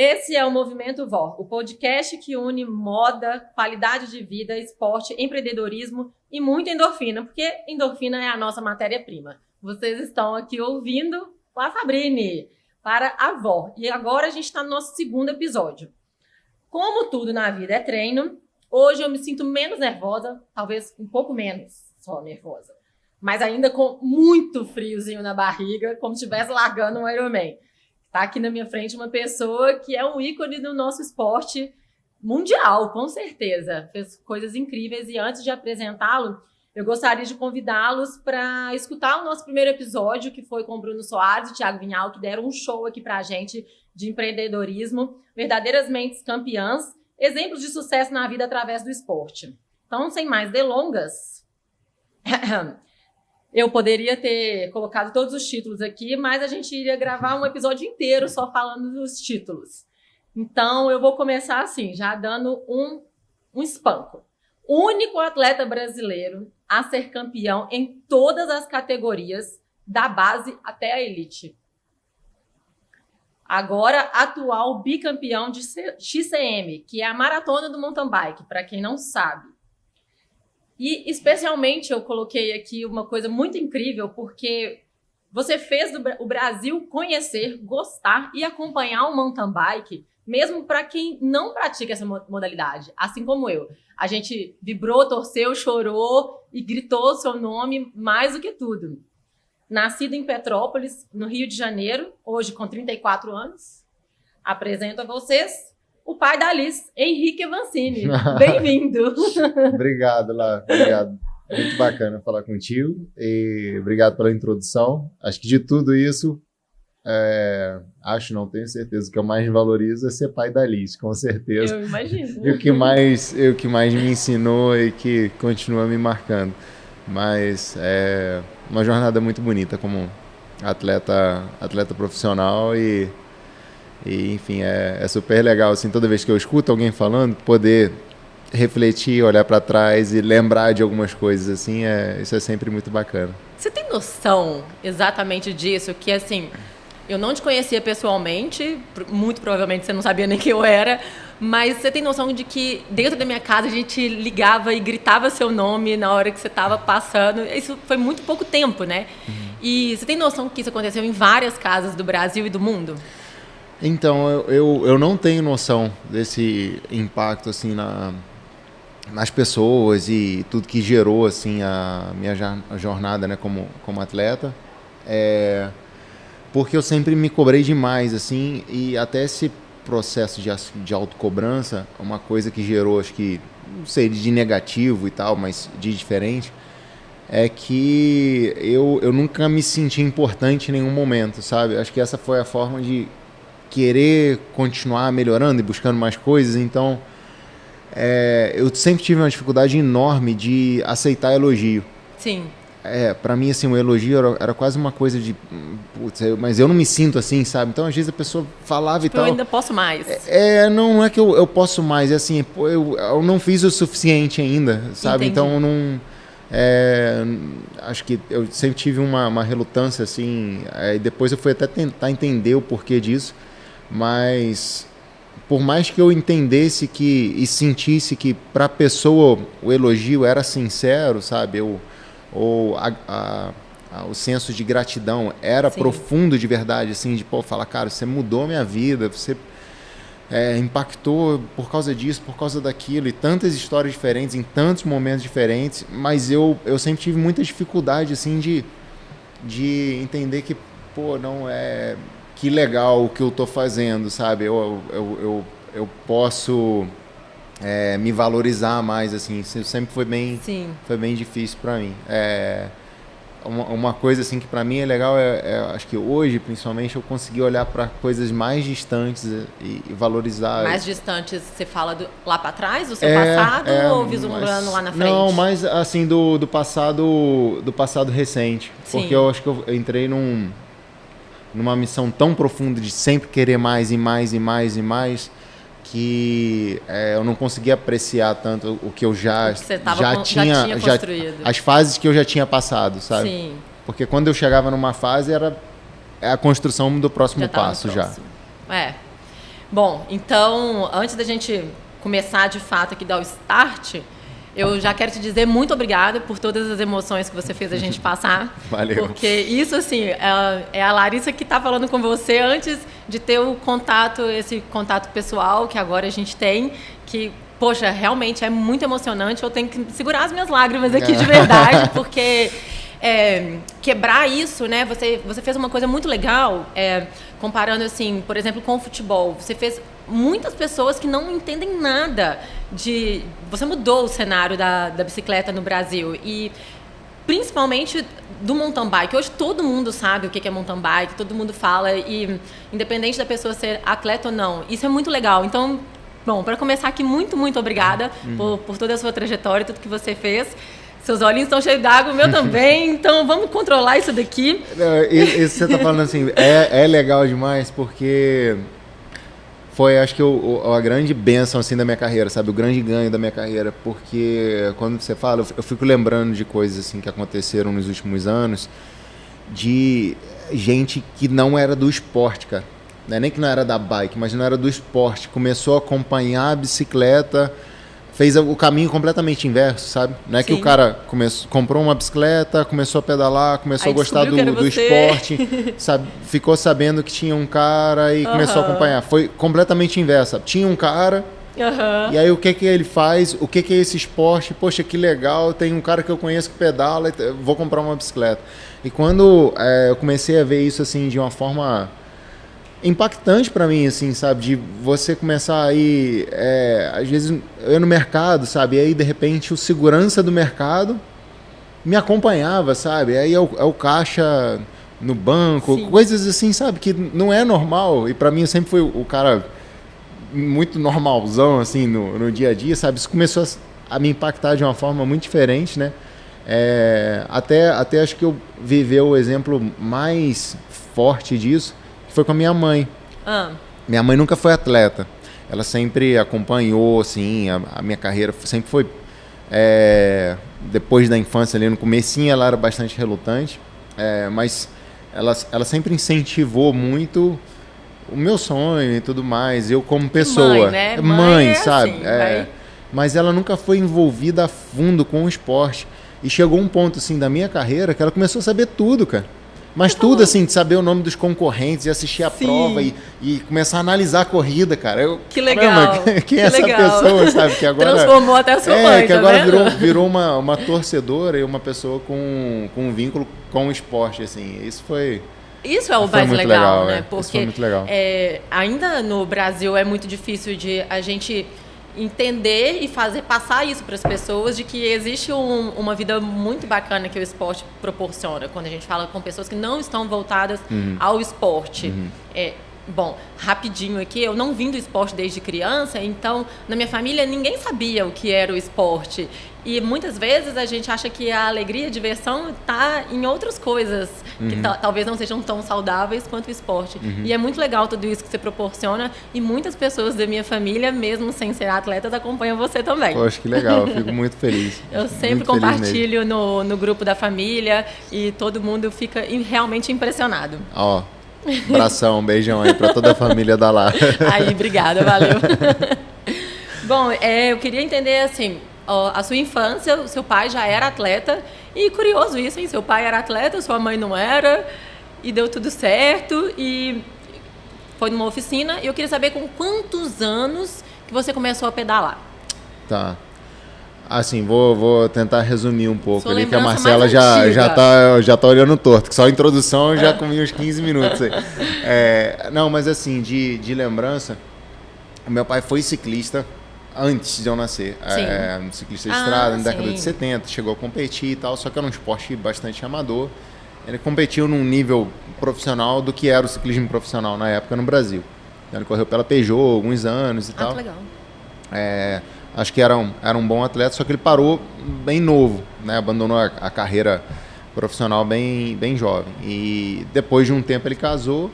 Esse é o Movimento VOR, o podcast que une moda, qualidade de vida, esporte, empreendedorismo e muita endorfina, porque endorfina é a nossa matéria-prima. Vocês estão aqui ouvindo a Sabrine para a VOR. E agora a gente está no nosso segundo episódio. Como tudo na vida é treino, hoje eu me sinto menos nervosa, talvez um pouco menos só nervosa, mas ainda com muito friozinho na barriga, como se estivesse largando um Ironman. Está aqui na minha frente uma pessoa que é um ícone do nosso esporte mundial, com certeza. Fez coisas incríveis e antes de apresentá-lo, eu gostaria de convidá-los para escutar o nosso primeiro episódio, que foi com o Bruno Soares e o Thiago Vinhal, que deram um show aqui para a gente de empreendedorismo, verdadeiras mentes campeãs, exemplos de sucesso na vida através do esporte. Então, sem mais delongas... Eu poderia ter colocado todos os títulos aqui, mas a gente iria gravar um episódio inteiro só falando dos títulos. Então, eu vou começar assim, já dando um espanco. O único atleta brasileiro a ser campeão em todas as categorias, da base até a elite. Agora, atual bicampeão de XCM, que é a maratona do mountain bike, para quem não sabe. E, especialmente, eu coloquei aqui uma coisa muito incrível, porque você fez o Brasil conhecer, gostar e acompanhar o mountain bike, mesmo para quem não pratica essa modalidade, assim como eu. A gente vibrou, torceu, chorou e gritou o seu nome mais do que tudo. Nascido em Petrópolis, no Rio de Janeiro, hoje com 34 anos, apresento a vocês o pai da Alice, Henrique Avancini. Bem-vindo. Obrigado, Lá. Obrigado. Muito bacana falar contigo e obrigado pela introdução. Acho que de tudo isso, não tenho certeza, o que eu mais valorizo é ser pai da Alice, com certeza. Eu imagino. E o que mais me ensinou e que continua me marcando. Mas é uma jornada muito bonita como atleta profissional e enfim, é super legal, assim, toda vez que eu escuto alguém falando, poder refletir, olhar para trás e lembrar de algumas coisas, assim, isso é sempre muito bacana. Você tem noção exatamente disso? Que, assim, eu não te conhecia pessoalmente, muito provavelmente você não sabia nem quem eu era, mas você tem noção de que dentro da minha casa a gente ligava e gritava seu nome na hora que você estava passando? Isso foi muito pouco tempo, né? Uhum. E você tem noção que isso aconteceu em várias casas do Brasil e do mundo? Então, eu não tenho noção desse impacto, assim, nas pessoas e tudo que gerou, assim, a minha jornada, né, como atleta. Porque eu sempre me cobrei demais, assim, e até esse processo de autocobrança, uma coisa que gerou, acho que, não sei, de negativo e tal, mas de diferente, é que eu nunca me senti importante em nenhum momento, sabe? Acho que essa foi a forma de querer continuar melhorando e buscando mais coisas. Então, eu sempre tive uma dificuldade enorme de aceitar elogio. Sim. Para mim, assim, um elogio era quase uma coisa de... Putz, mas eu não me sinto assim, sabe? Então, às vezes, a pessoa falava e tal... Eu ainda posso mais. Não é que eu posso mais, é assim, eu não fiz o suficiente ainda, sabe? Entendi. Então, não... acho que eu sempre tive uma relutância, assim, e depois eu fui até tentar entender o porquê disso. Mas por mais que eu entendesse e sentisse que para a pessoa o elogio era sincero, sabe? O senso de gratidão era Sim. profundo de verdade, assim, de falar, cara, você mudou a minha vida, você impactou por causa disso, por causa daquilo, e tantas histórias diferentes, em tantos momentos diferentes, mas eu sempre tive muita dificuldade, assim, de entender que, não é... Que legal o que eu estou fazendo, sabe? Eu posso me valorizar mais, assim. Sempre foi bem difícil para mim. Uma coisa assim que para mim é legal, acho que hoje, principalmente, eu consegui olhar para coisas mais distantes e valorizar. Mais distantes, você fala lá para trás, do seu passado, ou vislumbrando lá na frente? Não, mais assim do passado recente. Sim. Porque eu acho que eu entrei numa missão tão profunda de sempre querer mais e mais e mais e mais, que eu não conseguia apreciar tanto o que eu já tinha construído. As fases que eu já tinha passado, sabe? Sim. Porque quando eu chegava numa fase, era a construção do próximo passo já. Bom, então, antes da gente começar de fato aqui, dar o start, eu já quero te dizer muito obrigada por todas as emoções que você fez a gente passar. Valeu. Porque isso, assim, é a Larissa que está falando com você antes de ter o contato, esse contato pessoal que agora a gente tem, que, poxa, realmente é muito emocionante. Eu tenho que segurar as minhas lágrimas aqui de verdade, porque... quebrar isso, né? Você fez uma coisa muito legal, comparando, assim, por exemplo, com o futebol. Você fez muitas pessoas que não entendem nada de... Você mudou o cenário da bicicleta no Brasil e principalmente do mountain bike. Hoje todo mundo sabe o que é mountain bike, todo mundo fala e independente da pessoa ser atleta ou não, isso é muito legal. Então, bom, para começar aqui, muito, muito obrigada por toda a sua trajetória, tudo que você fez. Seus olhinhos estão cheios d'água, o meu também, então vamos controlar isso daqui. Isso que você está falando assim, é legal demais, porque foi, acho que, a grande bênção assim, da minha carreira, sabe? O grande ganho da minha carreira, porque quando você fala, eu fico lembrando de coisas assim, que aconteceram nos últimos anos, de gente que não era do esporte, cara. Não é nem que não era da bike, mas não era do esporte. Começou a acompanhar a bicicleta, fez o caminho completamente inverso, sabe? Não é que o cara comprou uma bicicleta, começou a pedalar, começou a gostar do esporte, sabe? Ficou sabendo que tinha um cara e começou a acompanhar. Foi completamente inverso, sabe? Tinha um cara, e aí o que ele faz? O que é esse esporte? Poxa, que legal, tem um cara que eu conheço que pedala, vou comprar uma bicicleta. E quando eu comecei a ver isso assim de uma forma... impactante para mim, assim, sabe, de você começar aí, às vezes eu ia no mercado, sabe, e aí de repente o segurança do mercado me acompanhava, sabe, aí é o caixa no banco, sim, coisas assim, sabe, que não é normal, e para mim eu sempre fui o cara muito normalzão, assim, no dia a dia, sabe, isso começou a me impactar de uma forma muito diferente, né, até acho que eu vivi o exemplo mais forte disso, foi com a minha mãe. Minha mãe nunca foi atleta. Ela sempre acompanhou, assim, a minha carreira. Sempre foi... depois da infância, ali no comecinho, ela era bastante relutante. Mas ela sempre incentivou muito o meu sonho e tudo mais. Eu como pessoa. Mãe, né? Mãe, sabe? Assim, mas ela nunca foi envolvida a fundo com o esporte. E chegou um ponto, assim, da minha carreira que ela começou a saber tudo, cara. Mas tudo, assim, de saber o nome dos concorrentes e assistir a prova e começar a analisar a corrida, cara. Que legal. Quem é essa pessoa, sabe? Que agora, transformou até a sua mãe, que agora virou uma torcedora e uma pessoa com um vínculo com o esporte, assim. Isso é o mais legal, né? Porque isso foi muito legal. Ainda no Brasil é muito difícil de a gente entender e passar isso para as pessoas de que existe uma vida muito bacana que o esporte proporciona quando a gente fala com pessoas que não estão voltadas ao esporte. Bom, rapidinho aqui, eu não vim do esporte desde criança, então na minha família ninguém sabia o que era o esporte. E muitas vezes a gente acha que a alegria, a diversão está em outras coisas que talvez não sejam tão saudáveis quanto o esporte. E é muito legal tudo isso que você proporciona e muitas pessoas da minha família, mesmo sem ser atletas, acompanham você também. Poxa, que legal, eu fico muito feliz. Eu sempre compartilho no grupo da família e todo mundo fica realmente impressionado. Abração, beijão aí pra toda a família da Lara. Aí, obrigada, valeu. Bom, eu queria entender, assim, a sua infância, o seu pai já era atleta, e curioso isso, hein? Seu pai era atleta, sua mãe não era, e deu tudo certo, e foi numa oficina, e eu queria saber com quantos anos que você começou a pedalar. Tá. Assim, vou tentar resumir um pouco ali, que a Marcela já tá olhando torto, que só a introdução eu já comi uns 15 minutos aí. Não, mas assim, de lembrança, meu pai foi ciclista antes de eu nascer. Ciclista de estrada, na década de 70, chegou a competir e tal, só que era um esporte bastante amador. Ele competiu num nível profissional do que era o ciclismo profissional na época no Brasil. Ele correu pela Peugeot alguns anos e tal. Que legal. Acho que era um bom atleta, só que ele parou bem novo, né? Abandonou a carreira profissional bem jovem. E depois de um tempo ele casou.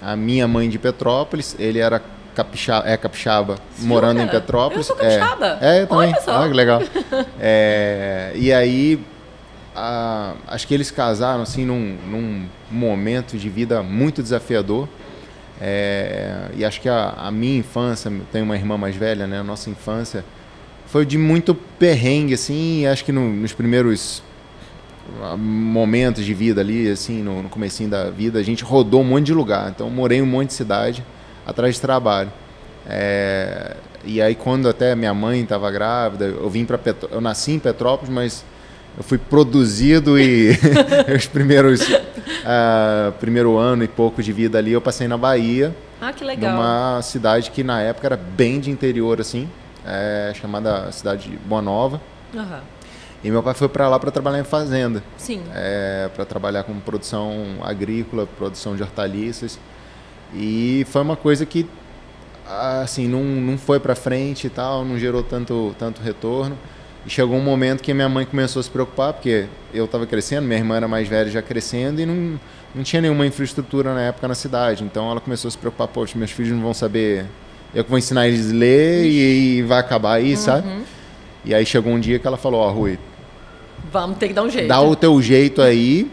A minha mãe de Petrópolis, ele era capixaba, morando em Petrópolis. Eu sou capixaba. Eu também. Olha só. Que legal. E aí, acho que eles casaram assim, num momento de vida muito desafiador. E acho que a minha infância, tenho uma irmã mais velha, né? A nossa infância foi de muito perrengue, assim, e acho que nos primeiros momentos de vida ali, assim, no comecinho da vida, a gente rodou um monte de lugar. Então, morei em um monte de cidade atrás de trabalho. E aí, quando até minha mãe estava grávida, eu nasci em Petrópolis, mas eu fui produzido e os primeiro ano e pouco de vida ali eu passei na Bahia. Ah, que legal. Numa cidade que na época era bem de interior, assim, chamada cidade de Boa Nova. Uhum. E meu pai foi para lá para trabalhar em fazenda. Sim. Para trabalhar com produção agrícola, produção de hortaliças. E foi uma coisa que assim, não foi para frente e tal, não gerou tanto retorno. E chegou um momento que minha mãe começou a se preocupar, porque eu estava crescendo, minha irmã era mais velha já crescendo e não tinha nenhuma infraestrutura na época na cidade. Então ela começou a se preocupar, poxa, meus filhos não vão saber, eu que vou ensinar eles a ler e vai acabar aí, sabe? E aí chegou um dia que ela falou, ó, Rui, vamos ter que dar um jeito. Dá o teu jeito aí,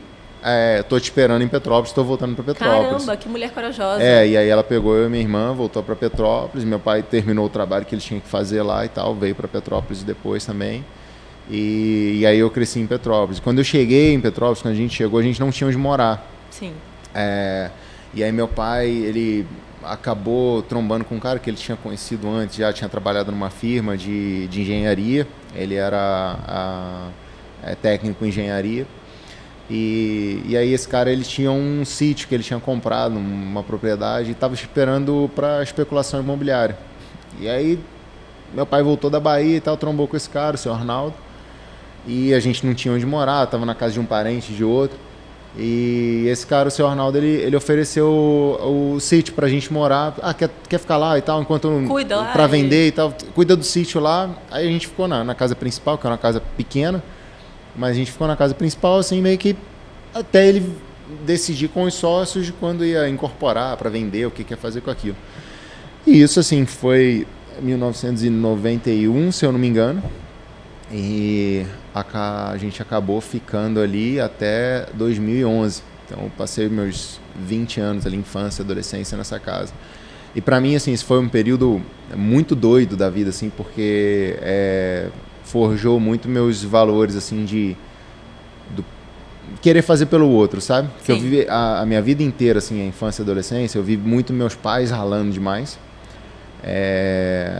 tô te esperando em Petrópolis, tô voltando para Petrópolis. Caramba, que mulher corajosa. E aí ela pegou eu e minha irmã, voltou para Petrópolis, meu pai terminou o trabalho que ele tinha que fazer lá e tal, veio para Petrópolis depois também. E aí eu cresci em Petrópolis. Quando eu cheguei em Petrópolis, quando a gente chegou, a gente não tinha onde morar. Sim. E aí meu pai, ele acabou trombando com um cara que ele tinha conhecido antes, já tinha trabalhado numa firma de engenharia, ele era técnico em engenharia. E aí esse cara, ele tinha um sítio que ele tinha comprado, uma propriedade, e estava esperando para especulação imobiliária. E aí meu pai voltou da Bahia e tal, trombou com esse cara, o seu Arnaldo, e a gente não tinha onde morar, estava na casa de um parente, de outro. E esse cara, o seu Arnaldo, ele ofereceu o sítio pra gente morar. Quer ficar lá e tal, enquanto pra vender e tal. Cuida do sítio lá. Aí a gente ficou na casa principal, que era uma casa pequena. Mas a gente ficou na casa principal, assim, meio que até ele decidir com os sócios de quando ia incorporar para vender, o que ia fazer com aquilo. E isso, assim, foi 1991, se eu não me engano. E a gente acabou ficando ali até 2011. Então, eu passei meus 20 anos ali, infância, adolescência, nessa casa. E para mim, assim, isso foi um período muito doido da vida, assim, porque forjou muito meus valores, assim, de querer fazer pelo outro, sabe? Porque eu vivi a minha vida inteira, assim, a infância e a adolescência, eu vi muito meus pais ralando demais.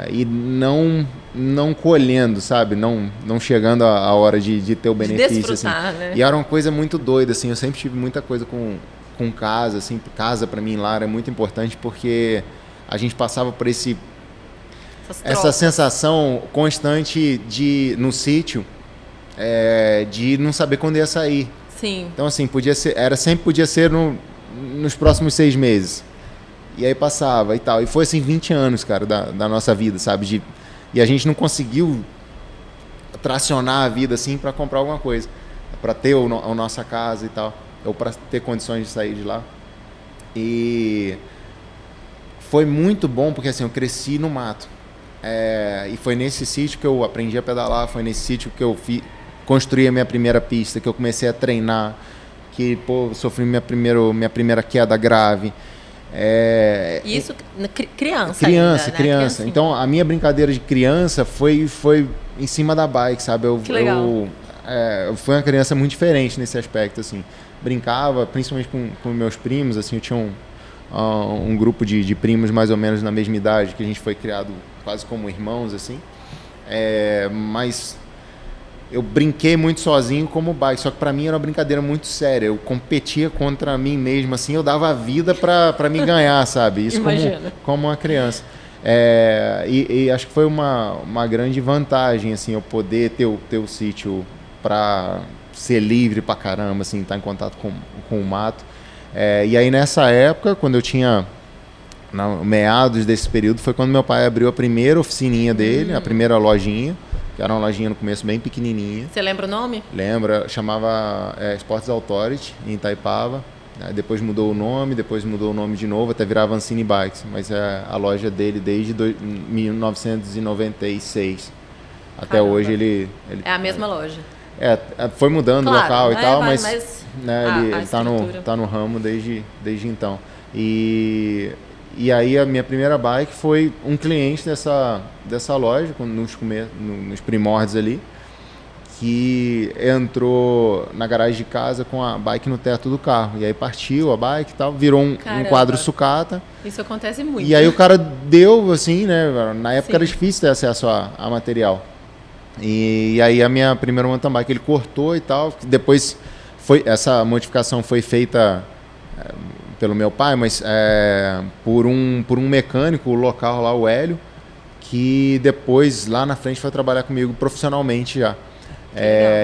E não colhendo, sabe? Não chegando a hora de ter o benefício, assim. Né? E era uma coisa muito doida, assim. Eu sempre tive muita coisa com casa, assim. Casa para mim lá era muito importante porque a gente passava por essa sensação constante no sítio, de não saber quando ia sair. Sim. Então, assim, sempre podia ser nos próximos 6 meses. E aí passava e tal. E foi assim 20 anos, cara, da nossa vida, sabe? E a gente não conseguiu tracionar a vida assim para comprar alguma coisa. Para ter a nossa casa e tal. Ou para ter condições de sair de lá. E foi muito bom porque assim, eu cresci no mato. E foi nesse sítio que eu aprendi a pedalar. Foi nesse sítio que eu construí a minha primeira pista. Que eu comecei a treinar. Que, sofri minha primeira queda grave. Isso criança. Criança. Então, a minha brincadeira de criança foi em cima da bike, sabe? Que legal. Eu fui uma criança muito diferente nesse aspecto, assim. Brincava, principalmente com meus primos, assim. Eu tinha um grupo de primos mais ou menos na mesma idade, que a gente foi criado quase como irmãos, assim. Mas eu brinquei muito sozinho como bike, só que pra mim era uma brincadeira muito séria. Eu competia contra mim mesmo, assim, eu dava a vida pra me ganhar, sabe? Isso como uma criança. E acho que foi uma grande vantagem, assim, eu poder ter o sítio pra ser livre pra caramba, assim, estar em contato com o mato. E aí nessa época, quando eu tinha meados desse período, foi quando meu pai abriu a primeira oficininha dele, a primeira lojinha. Que era uma lojinha no começo bem pequenininha. Você lembra o nome? Lembra, chamava Sports Authority, em Itaipava. Depois mudou o nome de novo, até virar Vancini Bikes. Mas é a loja dele desde 1996. Até Caramba. Hoje ele... É a mesma loja. Foi mudando o local e tal, mas né, ele tá no ramo desde então. E E aí a minha primeira bike foi um cliente dessa loja, nos primórdios ali, que entrou na garagem de casa com a bike no teto do carro. E aí partiu a bike e tal, virou um quadro sucata. Isso acontece muito. E aí o cara deu, assim, né? Na época era Sim. difícil ter acesso a material. E aí a minha primeira mountain bike ele cortou e tal. Depois essa modificação foi feita pelo meu pai, mas por um mecânico local lá, o Hélio, que depois lá na frente foi trabalhar comigo profissionalmente já.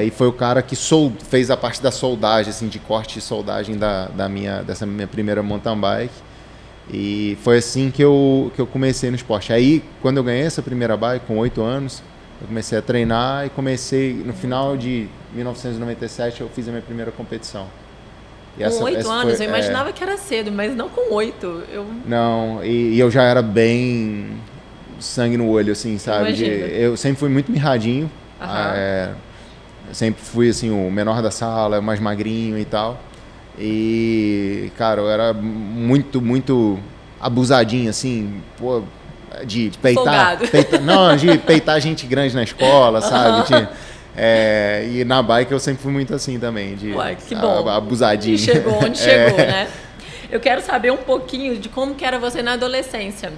E foi o cara que fez a parte da soldagem, assim, de corte e soldagem dessa minha primeira mountain bike. E foi assim que eu comecei no esporte. Aí, quando eu ganhei essa primeira bike, com 8 anos, eu comecei a treinar e no final de 1997, eu fiz a minha primeira competição. Com 8 anos? Eu imaginava que era cedo, mas não com 8. Não, e eu já era bem sangue no olho, assim, sabe? Eu sempre fui muito mirradinho. Sempre fui, assim, o menor da sala, mais magrinho e tal. E, cara, eu era muito, muito abusadinho, assim, pô, de peitar. De peitar gente grande na escola, sabe? E na bike eu sempre fui muito assim também, que bom. Abusadinho. E chegou onde chegou, né? Eu quero saber um pouquinho de como que era você na adolescência.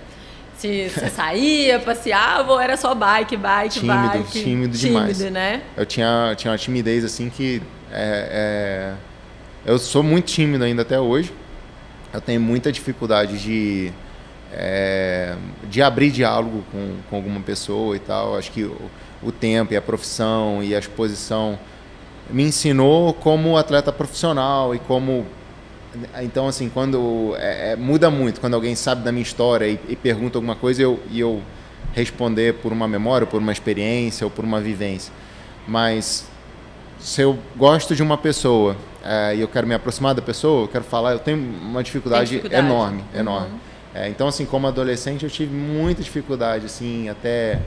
Se você saía, passeava ou era só bike? Tímido demais. Tímido, né? Eu tinha uma timidez assim que... eu sou muito tímido ainda até hoje. Eu tenho muita dificuldade de abrir diálogo com alguma pessoa e tal. Acho que o tempo e a profissão e a exposição me ensinou como atleta profissional e como... Então, assim, quando muda muito quando alguém sabe da minha história e pergunta alguma coisa e eu responder por uma memória, por uma experiência ou por uma vivência. Mas se eu gosto de uma pessoa e eu quero me aproximar da pessoa, eu quero falar, eu tenho uma dificuldade enorme. Então, assim, como adolescente, eu tive muita dificuldade, assim, até...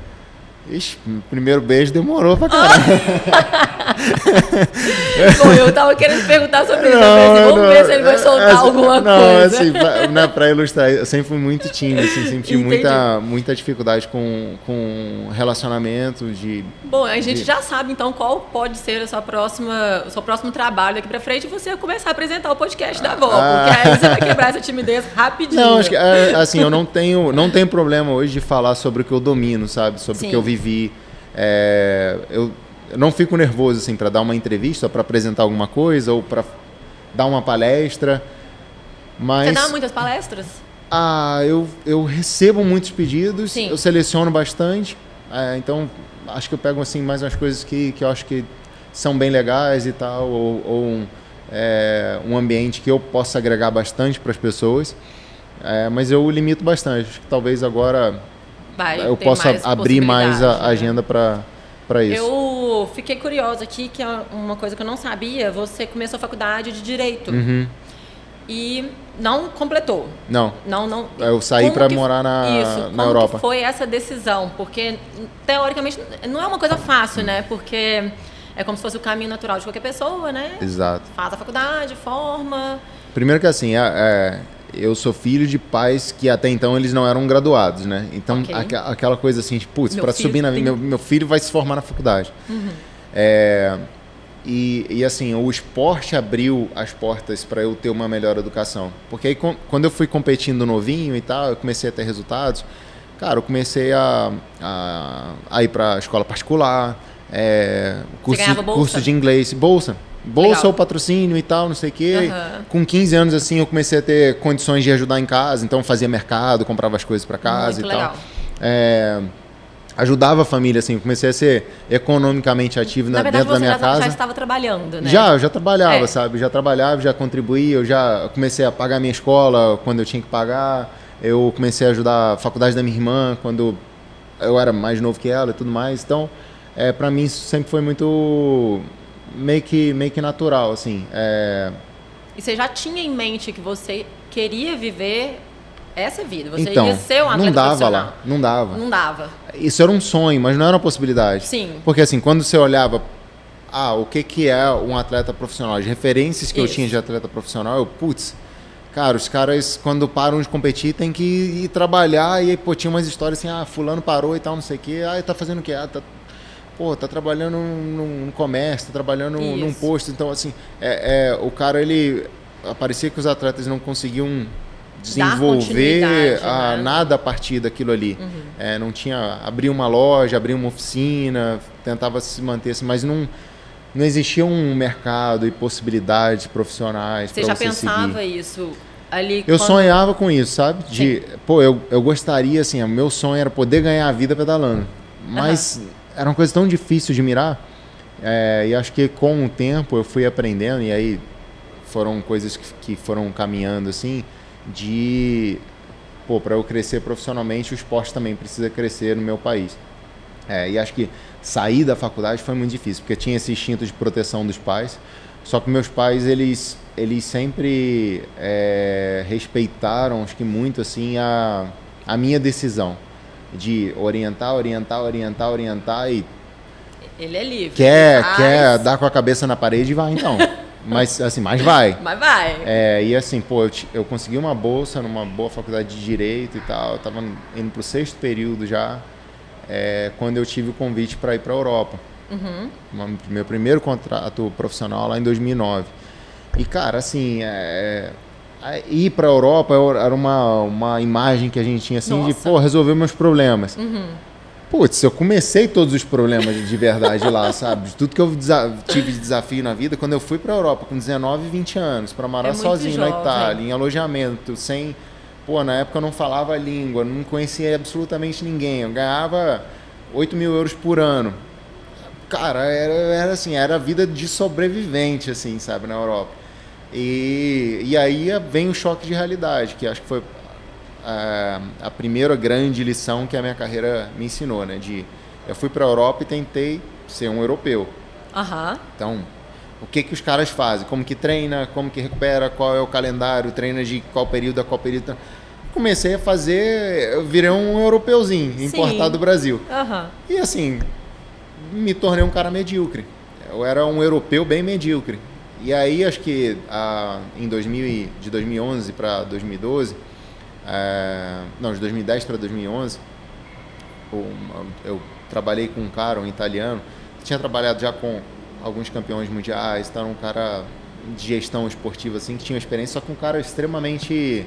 Ixi, o primeiro beijo demorou pra caralho. Bom, eu tava querendo perguntar sobre isso. Vamos ver se ele vai soltar alguma coisa. Assim, pra ilustrar, eu sempre fui muito tímido, assim, sempre tive muita dificuldade com relacionamento. Bom, a gente já sabe, então, qual pode ser o seu próximo trabalho daqui pra frente e você começar a apresentar o podcast da Avó, porque aí você vai quebrar essa timidez rapidinho. Não, acho que, assim, eu não tenho problema hoje de falar sobre o que eu domino, sabe? Sobre o que eu vivi. Eu não fico nervoso assim para dar uma entrevista, para apresentar alguma coisa ou para dar uma palestra. Mas você dá muitas palestras? Eu recebo muitos pedidos. Sim. Eu seleciono bastante. Então acho que eu pego assim mais umas coisas que eu acho que são bem legais e tal, ou um ambiente que eu possa agregar bastante para as pessoas. Mas eu limito bastante. Acho que talvez agora eu possa abrir mais a agenda para isso. Eu fiquei curiosa aqui, que é uma coisa que eu não sabia. Você começou a faculdade de Direito. Uhum. E não completou. Não. Não. Eu saí para morar na Europa. Como foi essa decisão? Porque, teoricamente, não é uma coisa fácil, né? Porque é como se fosse o caminho natural de qualquer pessoa, né? Exato. Faz a faculdade, forma... Primeiro que assim, eu sou filho de pais que até então eles não eram graduados, né? Então, aquela coisa assim, de, putz, para subir na vida, meu filho vai se formar na faculdade. Uhum. E assim, o esporte abriu as portas para eu ter uma melhor educação. Porque aí, quando eu fui competindo novinho e tal, eu comecei a ter resultados. Cara, eu comecei a ir para escola particular, curso de inglês, bolsa ou patrocínio e tal, não sei o quê. Uhum. Com 15 anos, assim, eu comecei a ter condições de ajudar em casa. Então, fazia mercado, comprava as coisas para casa. Muito legal. Ajudava a família, assim. Comecei a ser economicamente ativo dentro da minha casa. Já estava trabalhando, né? Eu já trabalhava, sabe? Já trabalhava, já contribuía. Eu já comecei a pagar minha escola quando eu tinha que pagar. Eu comecei a ajudar a faculdade da minha irmã quando eu era mais novo que ela e tudo mais. Então, para mim, isso sempre foi muito... meio que natural, assim. E você já tinha em mente que você queria viver essa vida? Você ia ser um atleta profissional? Não dava. Não dava. Isso era um sonho, mas não era uma possibilidade. Sim. Porque assim, quando você olhava, o que é um atleta profissional? As referências que eu tinha de atleta profissional, Cara, os caras, quando param de competir, tem que ir trabalhar. E aí, pô, tinha umas histórias assim, fulano parou e tal, não sei o quê. Tá fazendo o quê? Tá trabalhando num comércio, tá trabalhando num posto. Então, assim, o cara, ele... Parecia que os atletas não conseguiam desenvolver nada a partir daquilo ali. Não tinha... Abria uma loja, abria uma oficina, tentava se manter assim, mas não existia um mercado e possibilidades profissionais para você seguir. Você já pensava isso ali? Eu sonhava com isso, sabe? Eu gostaria, assim, o meu sonho era poder ganhar a vida pedalando. Mas era uma coisa tão difícil de mirar. E acho que com o tempo eu fui aprendendo, e aí foram coisas que foram caminhando, assim, para eu crescer profissionalmente, o esporte também precisa crescer no meu país. E acho que sair da faculdade foi muito difícil, porque tinha esse instinto de proteção dos pais. Só que meus pais, eles sempre respeitaram, acho que muito, assim, a minha decisão de orientar e... Ele é livre. Quer dar com a cabeça na parede e vai, então. Mas vai. Mas vai. E assim, eu consegui uma bolsa numa boa faculdade de Direito e tal. Eu tava indo pro 6º período já, quando eu tive o convite para ir para a Europa. Meu primeiro contrato profissional lá em 2009. E, cara, assim, ir para a Europa era uma imagem que a gente tinha, assim, de, resolver meus problemas. Putz, eu comecei todos os problemas de verdade lá, sabe? Tudo que eu tive de desafio na vida, quando eu fui para a Europa com 19 e 20 anos, para morar sozinho na Itália, em alojamento, sem... na época eu não falava a língua, não conhecia absolutamente ninguém. Eu ganhava 8 mil euros por ano. Cara, era assim, era a vida de sobrevivente, assim, sabe, na Europa. E aí vem o choque de realidade, que acho que foi a primeira grande lição que a minha carreira me ensinou, né? Eu fui para a Europa e tentei ser um europeu. Então, o que os caras fazem? Como que treina? Como que recupera? Qual é o calendário? Treina de qual período a qual período? Comecei a fazer... Eu virei um europeuzinho, importado do Brasil. E assim, me tornei um cara medíocre. Eu era um europeu bem medíocre. E aí, acho que de 2011 para 2012... de 2010 para 2011, eu trabalhei com um cara, um italiano, que tinha trabalhado já com alguns campeões mundiais, então um cara de gestão esportiva, assim, que tinha experiência, só que um cara extremamente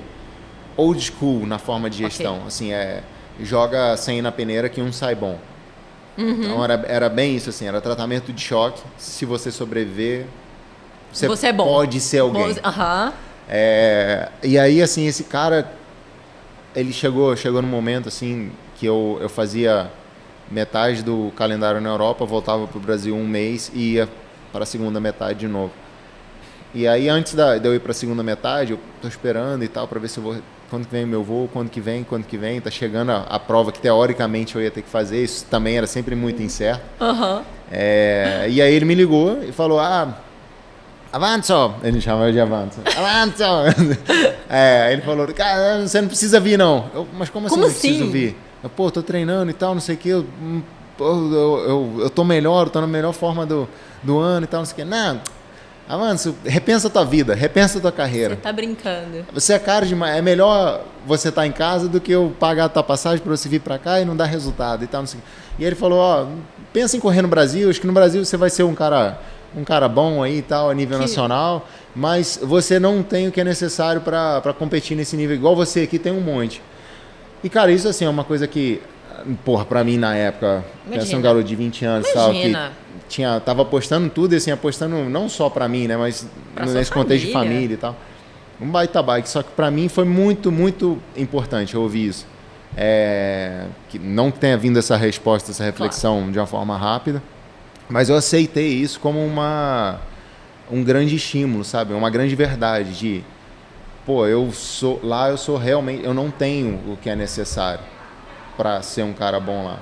old school na forma de gestão. Assim, joga 100 na peneira que um sai bom. Então era bem isso, assim, era tratamento de choque. Se você sobreviver, você pode ser alguém. E aí, assim, esse cara, ele chegou num momento, assim, que eu fazia metade do calendário na Europa, voltava para o Brasil um mês e ia para a segunda metade de novo. E aí, antes de eu ir para a segunda metade, eu tô esperando e tal, para ver se eu vou... Quando que vem o meu voo? Quando que vem? Tá chegando a prova que, teoricamente, eu ia ter que fazer. Isso também era sempre muito incerto. E aí, ele me ligou e falou, Avanzo! Ele chamava de Avanzo. Avanzo! Aí ele falou, cara, você não precisa vir, não. Mas como assim não preciso vir? Tô treinando e tal, não sei o quê. Eu tô melhor, tô na melhor forma do ano e tal, não sei o quê. Não, Avanzo, repensa a tua vida, repensa a tua carreira. Você tá brincando. Você é caro demais. É melhor você estar em casa do que eu pagar a tua passagem para você vir para cá e não dar resultado e tal, não sei o quê. E ele falou, pensa em correr no Brasil, acho que no Brasil você vai ser um cara bom aí e tal, a nível nacional, mas você não tem o que é necessário para competir nesse nível, igual você aqui tem um monte. E, cara, isso, assim, é uma coisa que, pra mim, na época, pensa um garoto de 20 anos, tal, que tava apostando tudo, e assim, apostando não só pra mim, né, mas nesse contexto de família e tal. Um baita bike, só que pra mim foi muito, muito importante eu ouvir isso. Que não tenha vindo essa resposta, essa reflexão de uma forma rápida, mas eu aceitei isso como um grande estímulo, sabe? Uma grande verdade de, eu sou realmente, eu não tenho o que é necessário para ser um cara bom lá.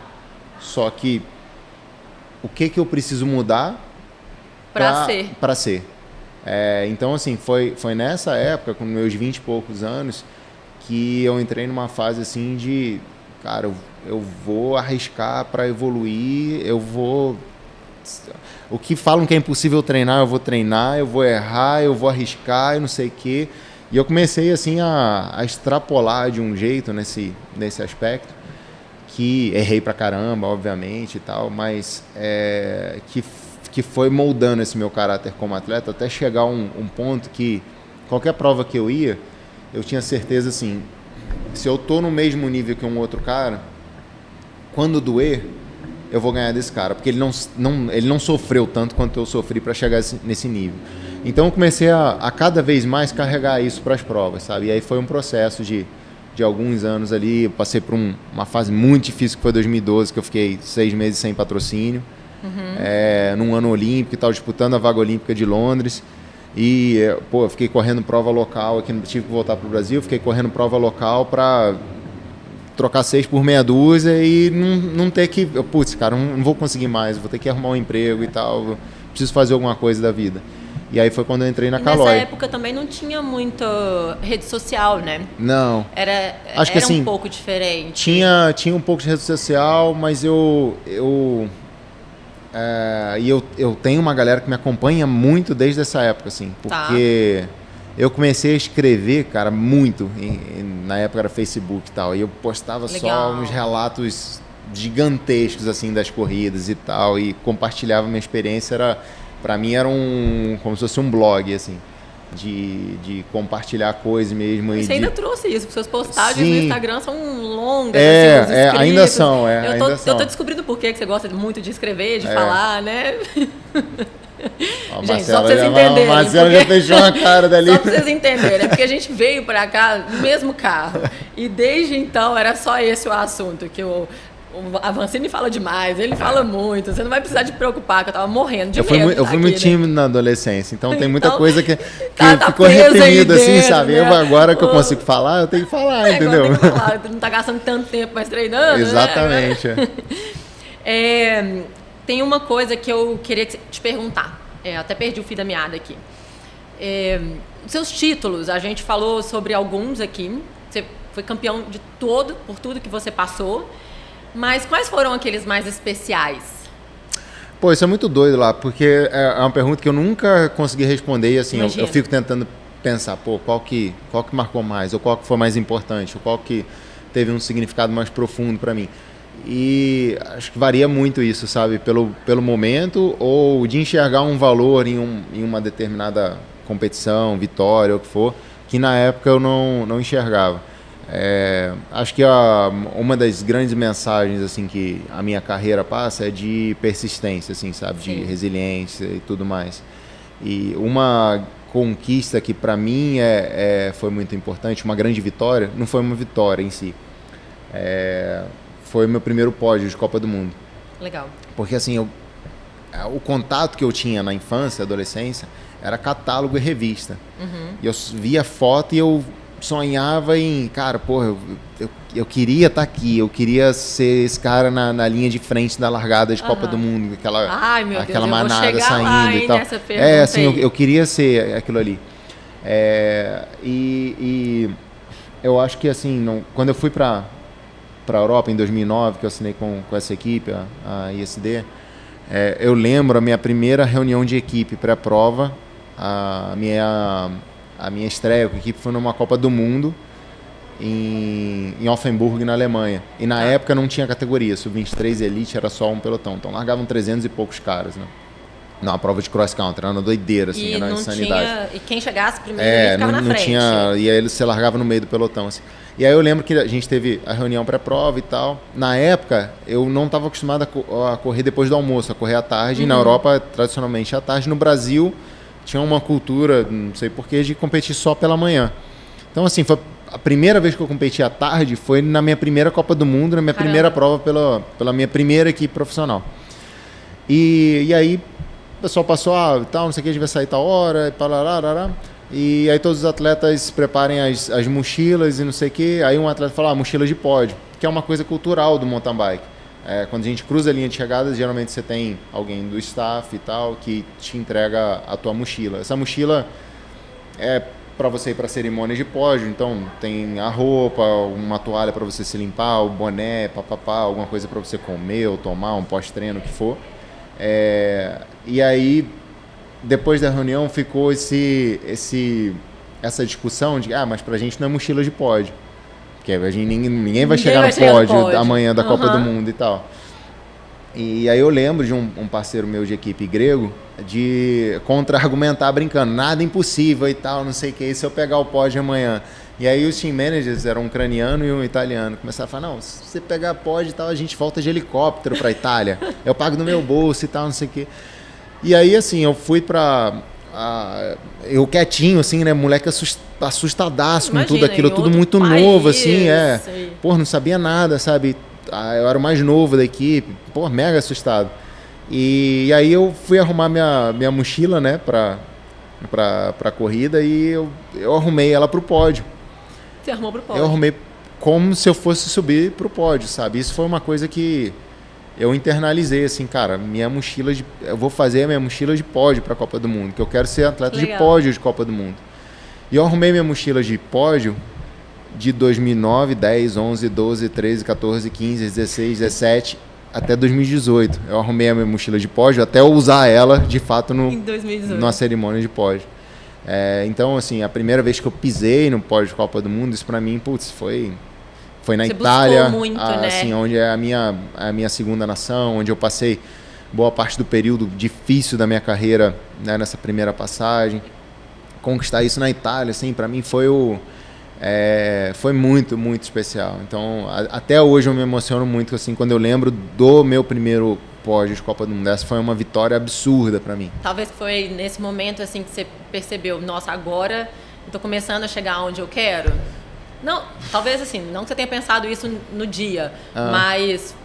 Só que o que eu preciso mudar para ser? Então, assim, foi nessa época, com meus 20 e poucos anos, que eu entrei numa fase assim de, cara, eu vou arriscar para evoluir, o que falam que é impossível treinar, eu vou treinar, eu vou errar, eu vou arriscar, eu não sei o quê. E eu comecei assim a extrapolar de um jeito nesse aspecto, que errei pra caramba, obviamente e tal, mas que foi moldando esse meu caráter como atleta até chegar a um ponto que qualquer prova que eu ia, eu tinha certeza assim, se eu tô no mesmo nível que um outro cara, quando doer, eu vou ganhar desse cara, porque ele não sofreu tanto quanto eu sofri para chegar nesse nível. Então eu comecei a cada vez mais carregar isso para as provas, sabe? E aí foi um processo de alguns anos ali, eu passei por uma fase muito difícil que foi 2012, que eu fiquei 6 meses sem patrocínio, num ano olímpico e tal, disputando a vaga olímpica de Londres. E, eu fiquei correndo prova local, aqui tive que voltar para o Brasil, fiquei correndo prova local para trocar 6 por meia dúzia e não ter que... Putz, cara, não vou conseguir mais, vou ter que arrumar um emprego e tal, preciso fazer alguma coisa da vida. E aí foi quando eu entrei na Caloi. Nessa época também não tinha muita rede social, né? Não. Acho que assim, um pouco diferente. Tinha um pouco de rede social, mas eu tenho uma galera que me acompanha muito desde essa época, assim, porque eu comecei a escrever, cara, muito, na época era Facebook e tal, e eu postava só uns relatos gigantescos, assim, das corridas e tal, e compartilhava minha experiência, pra mim era como se fosse um blog, assim, de compartilhar coisas mesmo. Você ainda trouxe isso, porque suas postagens no Instagram são longas, assim, ainda são, Eu tô descobrindo por que você gosta muito de escrever, de falar, né? Gente, só pra vocês entenderem. A Marcela já fechou uma cara dali. Só pra vocês entenderem, é porque a gente veio pra cá no mesmo carro, e desde então era só esse o assunto, que o Avancini fala demais, ele fala muito, você não vai precisar de preocupar, que eu tava morrendo de medo. Eu fui muito tímido na adolescência, então tem muita coisa que ficou reprimida, assim, sabe? Né? Agora que eu consigo falar, eu tenho que falar, entendeu? Tem que falar, não tá gastando tanto tempo mais treinando, exatamente. Né? Tem uma coisa que eu queria te perguntar, até perdi o fio da meada aqui. Seus títulos, a gente falou sobre alguns aqui, você foi campeão por tudo que você passou, mas quais foram aqueles mais especiais? Pô, isso é muito doido lá, porque é uma pergunta que eu nunca consegui responder e assim, eu fico tentando pensar, pô, qual que marcou mais, ou qual que foi mais importante, ou qual que teve um significado mais profundo para mim. E acho que varia muito isso, sabe, pelo momento, ou de enxergar um valor em uma determinada competição, vitória, ou o que for, que na época eu não enxergava. Acho que uma das grandes mensagens assim que a minha carreira passa é de persistência, assim, sabe? Sim. De resiliência e tudo mais. E uma conquista que para mim foi muito importante, uma grande vitória, não foi uma vitória em si, foi o meu primeiro pódio de Copa do Mundo. Legal. Porque assim, o contato que eu tinha na infância, adolescência, era catálogo e revista. E eu via foto e eu sonhava em, cara, porra, eu queria estar aqui, eu queria ser esse cara na linha de frente da largada de Copa do Mundo, aquela manada saindo e tal. Assim, eu queria ser aquilo ali. E eu acho que assim, quando eu fui para a Europa em 2009, que eu assinei com essa equipe, a ISD, eu lembro a minha primeira reunião de equipe pré-prova, a minha estreia com a equipe foi numa Copa do Mundo em Offenburg, na Alemanha. E na época não tinha categoria, sub-23 Elite era só um pelotão. Então largavam 300 e poucos caras, né? Numa prova de cross-country, era uma doideira, assim, era uma insanidade. E quem chegasse primeiro ficava na frente. E aí você largava no meio do pelotão, assim. E aí eu lembro que a gente teve a reunião pré-prova e tal. Na época, eu não estava acostumado a correr depois do almoço, a correr à tarde. E na Europa, tradicionalmente, à tarde. No Brasil, tinha uma cultura, não sei porquê, de competir só pela manhã. Então, assim, foi a primeira vez que eu competi à tarde foi na minha primeira Copa do Mundo, na minha primeira prova pela minha primeira equipe profissional. E aí, o pessoal passou, tal, não sei o que, a gente vai sair tal hora, e aí todos os atletas preparem as mochilas e não sei o que. Aí um atleta fala, mochila de pódio, que é uma coisa cultural do mountain bike. Quando a gente cruza a linha de chegada, geralmente você tem alguém do staff e tal que te entrega a tua mochila. Essa mochila é para você ir para cerimônia de pódio, então tem a roupa, uma toalha para você se limpar, o boné, alguma coisa para você comer ou tomar, um pós-treino, o que for. E aí, depois da reunião, ficou esse essa discussão de, mas pra gente não é mochila de pódio. Porque ninguém vai chegar no pódio amanhã da Copa do Mundo e tal. E aí eu lembro de um parceiro meu de equipe grego de contra-argumentar brincando, nada impossível e tal, não sei o que, e se eu pegar o pódio amanhã. E aí os team managers, eram um ucraniano e um italiano, começaram a falar, não, se você pegar pódio e tal, a gente volta de helicóptero pra Itália, eu pago no meu bolso e tal, não sei o que. E aí assim, eu fui eu quietinho, assim, né, moleque assustadaço com tudo aquilo, tudo muito novo, assim, Pô, não sabia nada, sabe? Eu era o mais novo da equipe, pô, mega assustado. E aí eu fui arrumar minha mochila, né, pra corrida e eu arrumei ela pro pódio. Você arrumou pro pódio? Eu arrumei como se eu fosse subir pro pódio, sabe? Isso foi uma coisa que eu internalizei, assim, cara, eu vou fazer a minha mochila de pódio pra Copa do Mundo, que eu quero ser atleta de pódio de Copa do Mundo. E eu arrumei minha mochila de pódio de 2009, 10, 11, 12, 13, 14, 15, 16, 17 até 2018. Eu arrumei a minha mochila de pódio até eu usar ela, de fato, numa cerimônia de pódio. Então, assim, a primeira vez que eu pisei no pódio de Copa do Mundo, isso pra mim, putz, foi na Itália, muito, assim, né? Onde é a minha segunda nação, onde eu passei boa parte do período difícil da minha carreira, né, nessa primeira passagem. Conquistar isso na Itália, assim, pra mim foi muito, muito especial. Então, até hoje eu me emociono muito, assim, quando eu lembro do meu primeiro pódio de Copa do Mundo. Essa foi uma vitória absurda para mim. Talvez foi nesse momento, assim, que você percebeu, nossa, agora eu tô começando a chegar onde eu quero. Não, talvez, assim, não que você tenha pensado isso no dia, mas...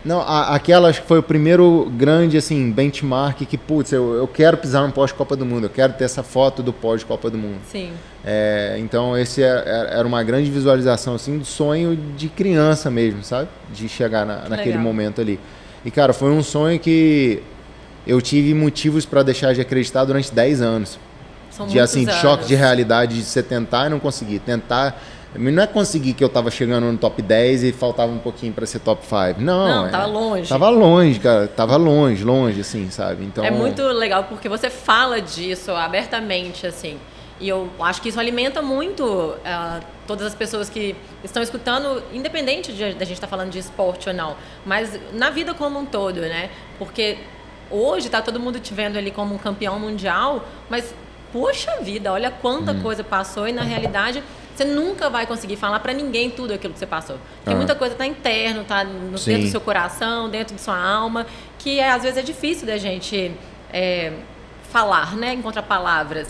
Não, aquela acho que foi o primeiro grande, assim, benchmark que, putz, eu quero pisar no pódio Copa do Mundo, eu quero ter essa foto do pódio Copa do Mundo. Sim. Então, esse era uma grande visualização, assim, do sonho de criança mesmo, sabe? De chegar naquele momento ali. E, cara, foi um sonho que eu tive motivos para deixar de acreditar durante 10 anos. São de, assim, anos. Choque de realidade, de você tentar e não conseguir. Tentar... Não é conseguir que eu tava chegando no top 10 e faltava um pouquinho para ser top 5. Não, tava longe. Tava longe, cara. Tava longe, assim, sabe? Então... É muito legal porque você fala disso abertamente, assim. E eu acho que isso alimenta muito todas as pessoas que estão escutando, independente da gente estar falando de esporte ou não, mas na vida como um todo, né? Porque hoje tá todo mundo te vendo ali como um campeão mundial, mas, poxa vida, olha quanta coisa passou e, na realidade... Você nunca vai conseguir falar para ninguém tudo aquilo que você passou. Porque muita coisa está interno, está dentro do seu coração, dentro de sua alma, que às vezes é difícil da gente falar, né? Encontrar palavras.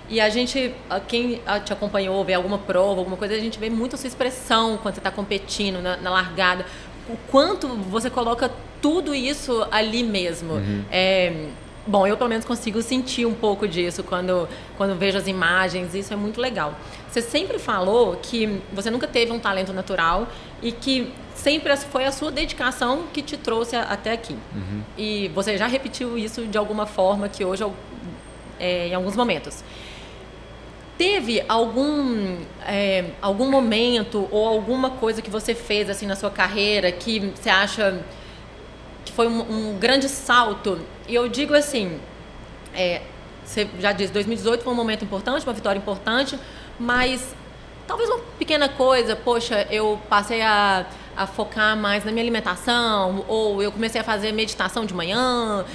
E a gente, quem te acompanhou, vê alguma prova, alguma coisa, a gente vê muito a sua expressão quando você está competindo na largada. O quanto você coloca tudo isso ali mesmo. Bom, eu pelo menos consigo sentir um pouco disso quando vejo as imagens, isso é muito legal. Você sempre falou que você nunca teve um talento natural e que sempre foi a sua dedicação que te trouxe até aqui. E você já repetiu isso de alguma forma que hoje, em alguns momentos. Teve algum momento ou alguma coisa que você fez assim na sua carreira que você acha que foi um grande salto? E eu digo assim, você já disse, 2018 foi um momento importante, uma vitória importante, mas talvez uma pequena coisa, poxa, eu passei a focar mais na minha alimentação, ou eu comecei a fazer meditação de manhã,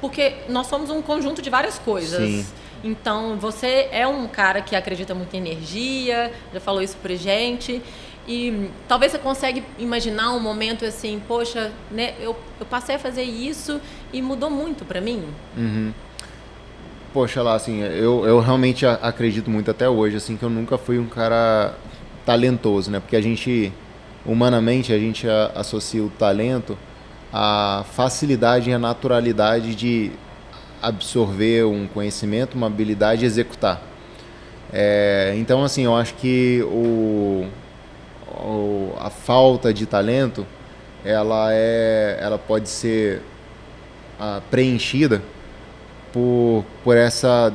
porque nós somos um conjunto de várias coisas. Sim. Então, você é um cara que acredita muito em energia, já falou isso pra gente. E talvez você consiga imaginar um momento assim, poxa, né, eu passei a fazer isso e mudou muito pra mim. Poxa, lá, assim, eu realmente acredito muito até hoje, assim, que eu nunca fui um cara talentoso, né? Porque humanamente, a gente associa o talento à facilidade e à naturalidade de absorver um conhecimento, uma habilidade e executar. Então, assim, eu acho que a falta de talento, ela pode ser preenchida por essa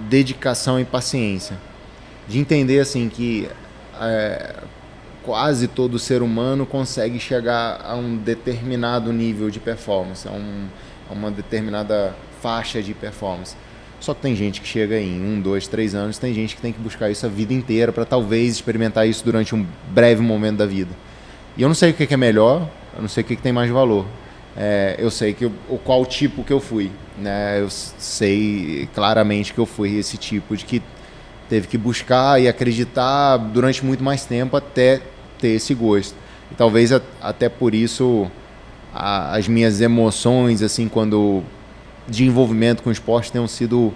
dedicação e paciência. De entender, assim, que quase todo ser humano consegue chegar a um determinado nível de performance, a uma determinada faixa de performance. Só que tem gente que chega em 1, 2, 3 anos, tem gente que tem que buscar isso a vida inteira para talvez experimentar isso durante um breve momento da vida. E eu não sei o que é melhor, eu não sei o que tem mais valor. Eu sei qual tipo que eu fui, né? Eu sei claramente que eu fui esse tipo de que teve que buscar e acreditar durante muito mais tempo até ter esse gosto. E talvez até por isso as minhas emoções, assim, de envolvimento com o esporte tenham sido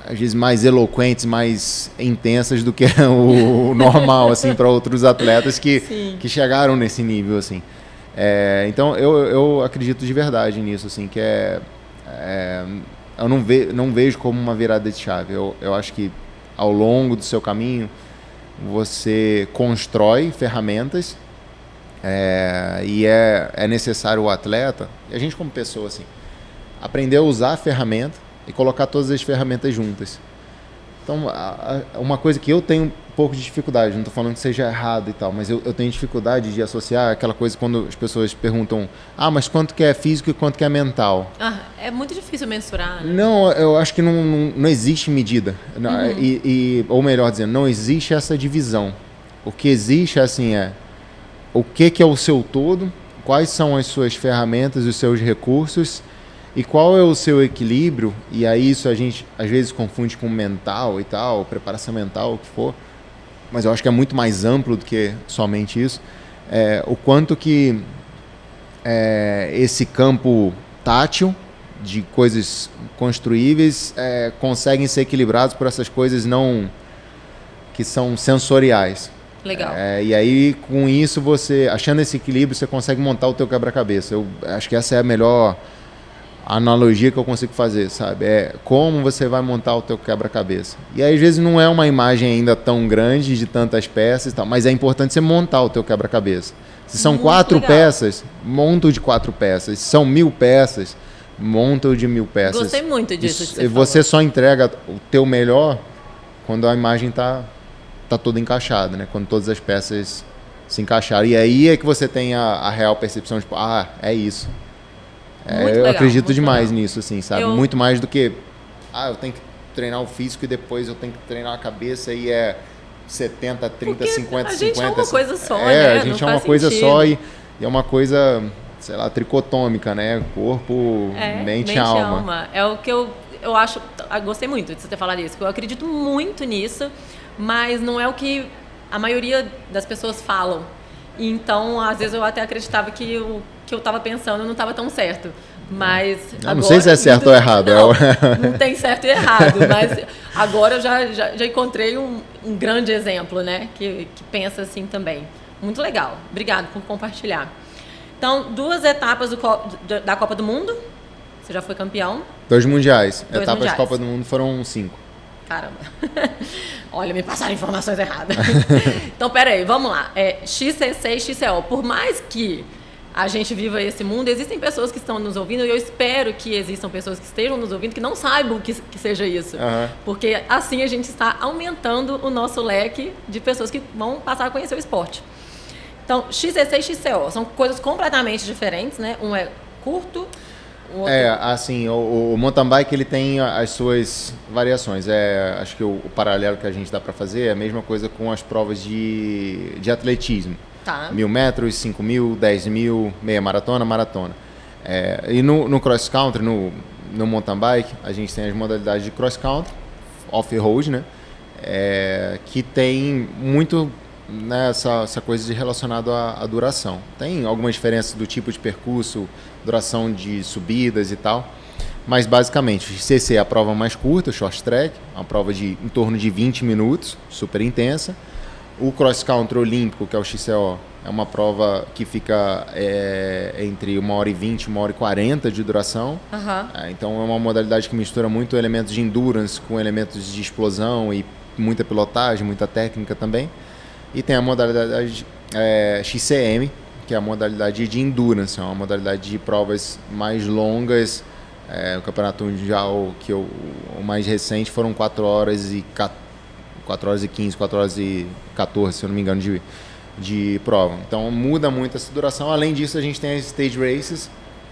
às vezes mais eloquentes, mais intensas do que o normal, assim, para outros atletas que chegaram nesse nível, assim. Então eu acredito de verdade nisso, assim, que eu não vejo como uma virada de chave. Eu acho que ao longo do seu caminho você constrói ferramentas e é necessário o atleta, e a gente como pessoa, assim, aprender a usar a ferramenta e colocar todas as ferramentas juntas. Então, uma coisa que eu tenho um pouco de dificuldade, não estou falando que seja errado e tal, mas eu tenho dificuldade de associar aquela coisa quando as pessoas perguntam, mas quanto que é físico e quanto que é mental? É muito difícil mensurar, né? Não, eu acho que não existe medida. Ou melhor dizendo, não existe essa divisão. O que existe, assim, o que é o seu todo, quais são as suas ferramentas, os seus recursos, e qual é o seu equilíbrio. E aí isso a gente às vezes confunde com mental e tal, preparação mental, o que for, mas eu acho que é muito mais amplo do que somente isso. O quanto que esse campo tátil de coisas construíveis conseguem ser equilibrados por essas coisas que são sensoriais. Legal. E aí, com isso, achando esse equilíbrio, você consegue montar o teu quebra-cabeça. Eu acho que essa é a melhor analogia que eu consigo fazer, sabe? Como você vai montar o teu quebra-cabeça. E aí, às vezes, não é uma imagem ainda tão grande de tantas peças e tal, mas é importante você montar o teu quebra-cabeça. Se são 4 peças, monta o de 4 peças. Se são 1000 peças, monta o de 1000 peças. Gostei muito disso. E você só entrega o teu melhor quando a imagem tá toda encaixada, né? Quando todas as peças se encaixaram. E aí é que você tem a real percepção de, é isso. Eu acredito demais nisso, assim, sabe? Muito mais do que, eu tenho que treinar o físico e depois eu tenho que treinar a cabeça e 70, 30, porque 50, 50. A gente é uma coisa só, né? A gente é uma coisa só e é uma coisa, sei lá, tricotômica, né? Corpo, mente e alma. É o que eu acho, gostei muito de você ter falado isso, eu acredito muito nisso, mas não é o que a maioria das pessoas falam. Então, às vezes eu até acreditava que o que eu estava pensando não estava tão certo. Mas agora, não sei se é certo ou errado. Não tem certo e errado, mas agora eu já encontrei um grande exemplo, né? Que pensa assim também. Muito legal. Obrigado por compartilhar. Então, 2 etapas da Copa do Mundo. Você já foi campeão. 2 mundiais. Etapas da Copa do Mundo foram 5. Caramba. Olha, me passaram informações erradas. Então, peraí, vamos lá. XCC e XCO. Por mais que a gente viva esse mundo, existem pessoas que estão nos ouvindo, e eu espero que existam pessoas que estejam nos ouvindo que não saibam que seja isso. Porque assim a gente está aumentando o nosso leque de pessoas que vão passar a conhecer o esporte. Então, XCC e XCO são coisas completamente diferentes, né? Um é curto, o outro... assim, o mountain bike ele tem as suas variações. Acho que o paralelo que a gente dá para fazer é a mesma coisa com as provas de atletismo. 1000 metros, 5000, 10.000, meia maratona, maratona. E no cross country, no mountain bike, a gente tem as modalidades de cross country, off-road, né? Que tem muito, né, essa coisa relacionada à duração. Tem algumas diferenças do tipo de percurso, duração de subidas e tal, mas basicamente o CC é a prova mais curta, o short track, uma prova de em torno de 20 minutos, super intensa. O cross country olímpico, que é o XCO, é uma prova que fica entre 1h20 e 1h40 de duração. Então é uma modalidade que mistura muito elementos de endurance com elementos de explosão e muita pilotagem, muita técnica também. E tem a modalidade XCM, que é a modalidade de endurance, é uma modalidade de provas mais longas. O campeonato mundial, o mais recente, foram 4 horas e 15, 4 horas e 14, se eu não me engano, de prova. Então muda muito essa duração. Além disso, a gente tem as stage races,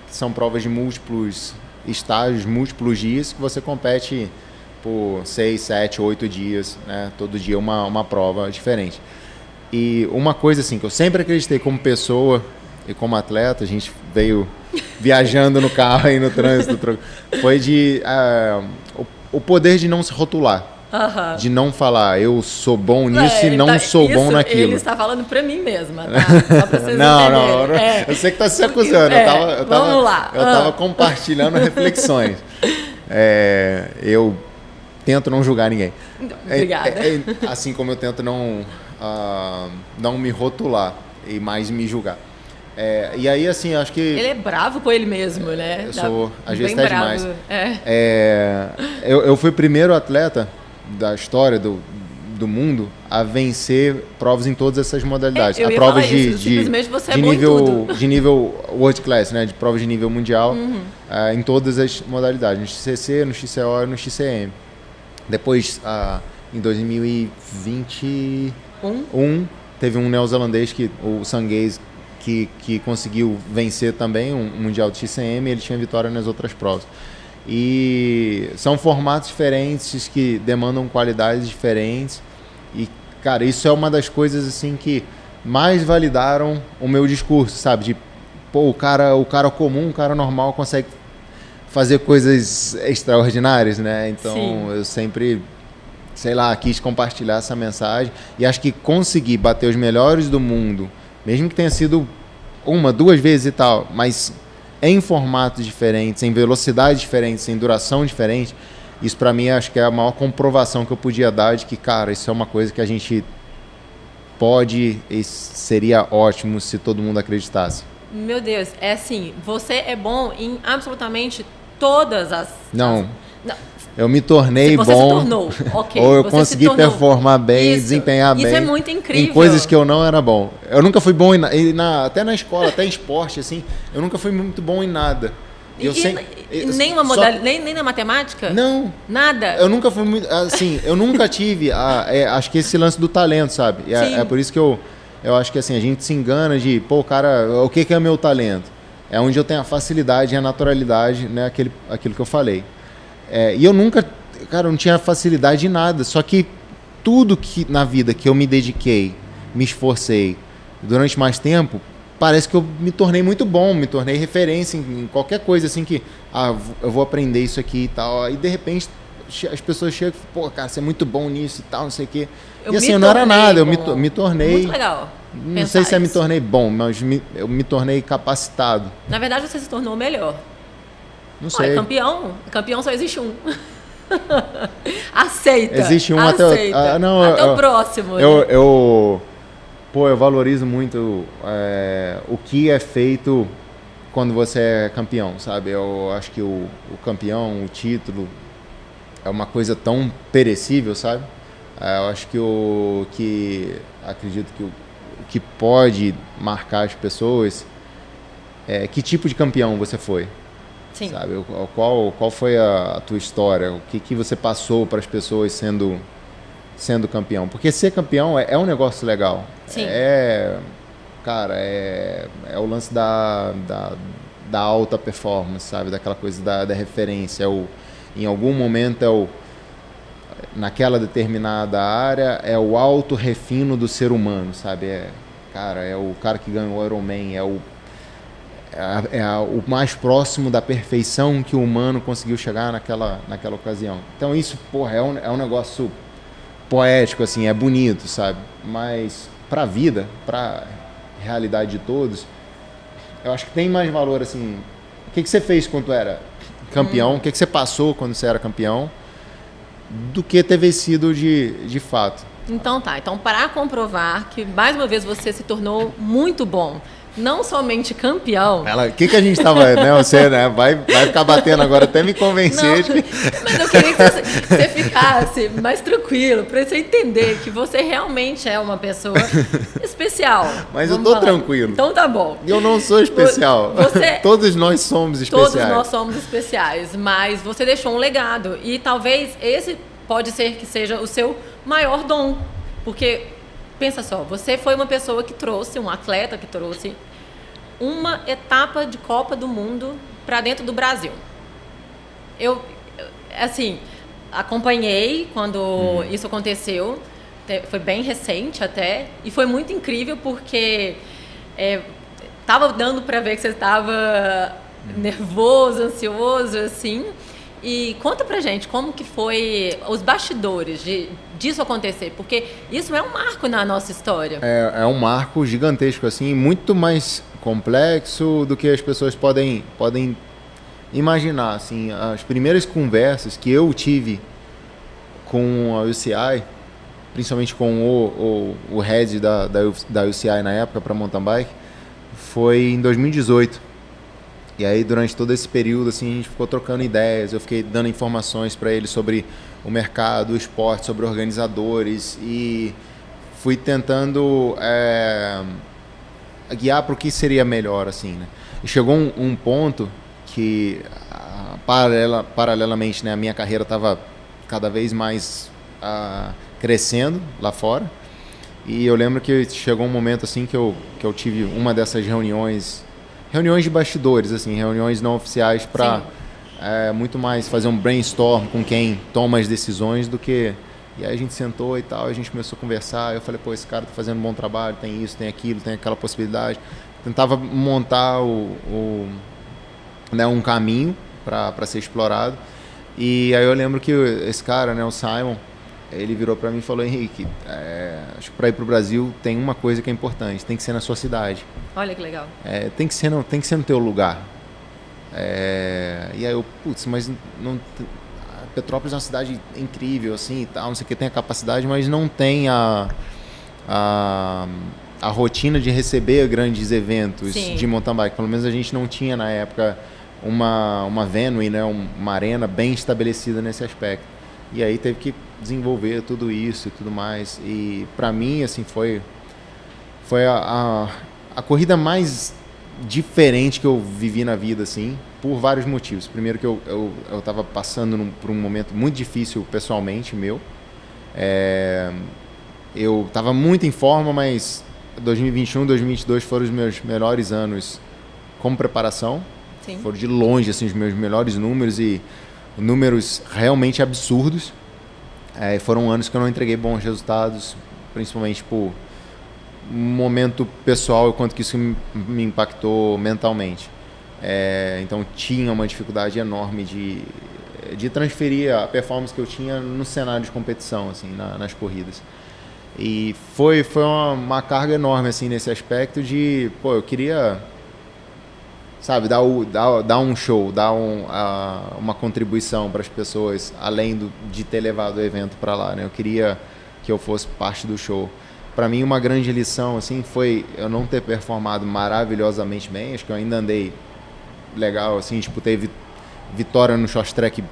que são provas de múltiplos estágios, múltiplos dias, que você compete por 6, 7, 8 dias, né? Todo dia uma prova diferente. E uma coisa assim, que eu sempre acreditei como pessoa e como atleta, a gente veio viajando no carro e no trânsito, foi o poder de não se rotular. De não falar, eu sou bom nisso e não sou bom naquilo. Ele está falando pra mim mesma, tá? Só pra vocês entenderem. Eu sei que tá se acusando. Vamos lá. Eu tava compartilhando reflexões. Eu tento não julgar ninguém. Obrigada. Assim como eu tento não me rotular e mais me julgar. E aí, assim, acho que... Ele é bravo com ele mesmo, né? Eu sou, às vezes, bem até bravo. demais. Eu fui o primeiro atleta da história do mundo a vencer provas em todas essas modalidades. Eu ia provas falar isso, simplesmente você é bom em tudo. De nível world class, né? De provas de nível mundial, em todas as modalidades. No XCC, no XCO e no XCM. Depois, em 2021, teve um neozelandês, o Sangaze, que conseguiu vencer também um mundial de XCM, e ele tinha vitória nas outras provas. E são formatos diferentes que demandam qualidades diferentes. E, cara, isso é uma das coisas assim que mais validaram o meu discurso, sabe? De, pô, o cara comum, o cara normal consegue fazer coisas extraordinárias, né? Então, sim, eu sempre, sei lá, quis compartilhar essa mensagem. E acho que conseguir bater os melhores do mundo, mesmo que tenha sido 1, 2 vezes e tal, mas em formatos diferentes, em velocidades diferentes, em duração diferente, isso para mim acho que é a maior comprovação que eu podia dar de que, cara, isso é uma coisa que a gente pode e seria ótimo se todo mundo acreditasse. Meu Deus, é assim, você é bom em absolutamente todas as... Não. Eu me tornei você bom, se tornou, ok. Ou eu consegui performar bem, desempenhar bem. Isso é muito incrível. Em coisas que eu não era bom. Eu nunca fui bom até na escola, até em esporte, assim, eu nunca fui muito bom em nada. Nem na matemática? Não. Nada? Eu nunca fui muito, assim, eu nunca tive, acho que esse lance do talento, sabe? É por isso que eu acho que assim, a gente se engana de, pô, cara, o que é meu talento? É onde eu tenho a facilidade e a naturalidade, né, aquilo que eu falei. E eu nunca, cara, eu não tinha facilidade em nada, só que tudo que na vida que eu me dediquei, me esforcei durante mais tempo, parece que eu me tornei muito bom, me tornei referência em qualquer coisa, assim, que eu vou aprender isso aqui e tal, e de repente as pessoas chegam e falam, pô, cara, você é muito bom nisso e tal, não sei o quê. E assim, eu não era nada, eu me tornei... Muito legal. Não sei se eu me tornei bom, mas eu me tornei capacitado. Na verdade, você se tornou melhor. Não sei. Campeão só existe um. Aceita. Existe um até o próximo. Eu valorizo muito o que é feito quando você é campeão, sabe? Eu acho que o campeão, o título, é uma coisa tão perecível, sabe? Eu acho que acredito que o que pode marcar as pessoas é que tipo de campeão você foi. Sim. Sabe? Qual foi a tua história? O que você passou para as pessoas sendo campeão? Porque ser campeão é um negócio legal. Sim. Cara, é o lance da alta performance, sabe? Daquela coisa da referência. Em algum momento naquela determinada área, é o alto refino do ser humano, sabe? É o cara que ganhou o Ironman, o mais próximo da perfeição que o humano conseguiu chegar naquela ocasião. Então isso, porra, é um negócio poético, assim, é bonito, sabe? Mas pra vida, pra realidade de todos, eu acho que tem mais valor, assim, o que você fez quando era campeão, o que você passou quando você era campeão, do que ter vencido de fato. Então tá, para comprovar que mais uma vez você se tornou muito bom, não somente campeão. O que a gente estava, né? Você, né? Vai ficar batendo agora até me convencer. Mas eu queria que você ficasse mais tranquilo, para você entender que você realmente é uma pessoa especial. Mas eu tô tranquilo. Então tá bom. Eu não sou especial. Todos nós somos especiais. Todos nós somos especiais, mas você deixou um legado e talvez esse pode ser que seja o seu maior dom, porque pensa só, você foi uma pessoa que trouxe, um atleta que trouxe uma etapa de Copa do Mundo para dentro do Brasil. assim, acompanhei quando isso aconteceu, foi bem recente até, e foi muito incrível porque tava dando para ver que você estava nervoso, ansioso, assim. E conta pra gente como que foi os bastidores disso acontecer, porque isso é um marco na nossa história. É um marco gigantesco, assim, muito mais complexo do que as pessoas podem imaginar. Assim, as primeiras conversas que eu tive com a UCI, principalmente com o head da UCI na época para mountain bike, foi em 2018. E aí, durante todo esse período, assim, a gente ficou trocando ideias, eu fiquei dando informações para ele sobre o mercado, o esporte, sobre organizadores, e fui tentando guiar para o que seria melhor, assim, né? E chegou um ponto que, paralelamente, né, a minha carreira estava cada vez mais crescendo lá fora, e eu lembro que chegou um momento, assim, que eu tive uma dessas reuniões de bastidores, assim, reuniões não oficiais para muito mais fazer um brainstorm com quem toma as decisões do que... E aí a gente sentou e tal, a gente começou a conversar, eu falei, pô, esse cara tá fazendo um bom trabalho, tem isso, tem aquilo, tem aquela possibilidade. Tentava montar um caminho para ser explorado. E aí eu lembro que esse cara, né, o Simon, ele virou para mim e falou, Henrique, acho que para ir para o Brasil tem uma coisa que é importante, tem que ser na sua cidade. Olha que legal. Tem que ser no teu lugar. E aí eu, mas não, Petrópolis é uma cidade incrível, assim, e tal, não sei o que, tem a capacidade, mas não tem a rotina de receber grandes eventos de mountain bike. Pelo menos a gente não tinha na época uma venue, né, uma arena bem estabelecida nesse aspecto. E aí teve que desenvolver tudo isso e tudo mais. E para mim, assim, foi a corrida mais diferente que eu vivi na vida, assim, por vários motivos. Primeiro que eu estava passando por um momento muito difícil pessoalmente meu. Eu estava muito em forma, mas 2021, 2022 foram os meus melhores anos como preparação. Sim. Foram de longe, assim, os meus melhores números e números realmente absurdos. Foram anos que eu não entreguei bons resultados, principalmente por um momento pessoal e quanto que isso me impactou mentalmente. Então tinha uma dificuldade enorme de transferir a performance que eu tinha no cenário de competição, assim, nas corridas. E foi uma carga enorme, assim, nesse aspecto de, pô, eu queria, sabe, dar um show, dar uma contribuição para as pessoas, além de ter levado o evento para lá, né? Eu queria que eu fosse parte do show. Para mim, uma grande lição, assim, foi eu não ter performado maravilhosamente bem. Acho que eu ainda andei legal, assim, tipo, teve vitória no short track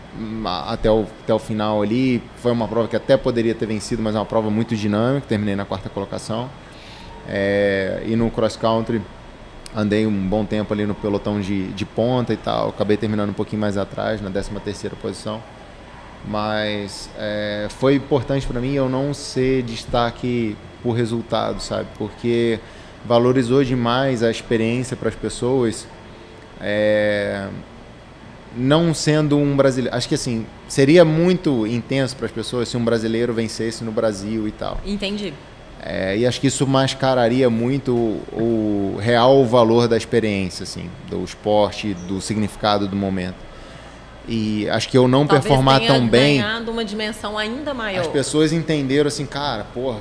até o final ali. Foi uma prova que até poderia ter vencido, mas é uma prova muito dinâmica. Terminei na 4ª colocação. E no cross country andei um bom tempo ali no pelotão de ponta e tal. Acabei terminando um pouquinho mais atrás, na 13ª posição. Mas foi importante para mim eu não ser destaque por resultado, sabe? Porque valorizou demais a experiência para as pessoas. Não sendo um brasileiro, acho que assim, seria muito intenso para as pessoas se um brasileiro vencesse no Brasil e tal. Entendi. E acho que isso mascararia muito o real valor da experiência, assim, do esporte, do significado do momento. E acho que eu não Talvez performar tão bem, ganhando uma dimensão ainda maior. as pessoas entenderam assim, cara, porra,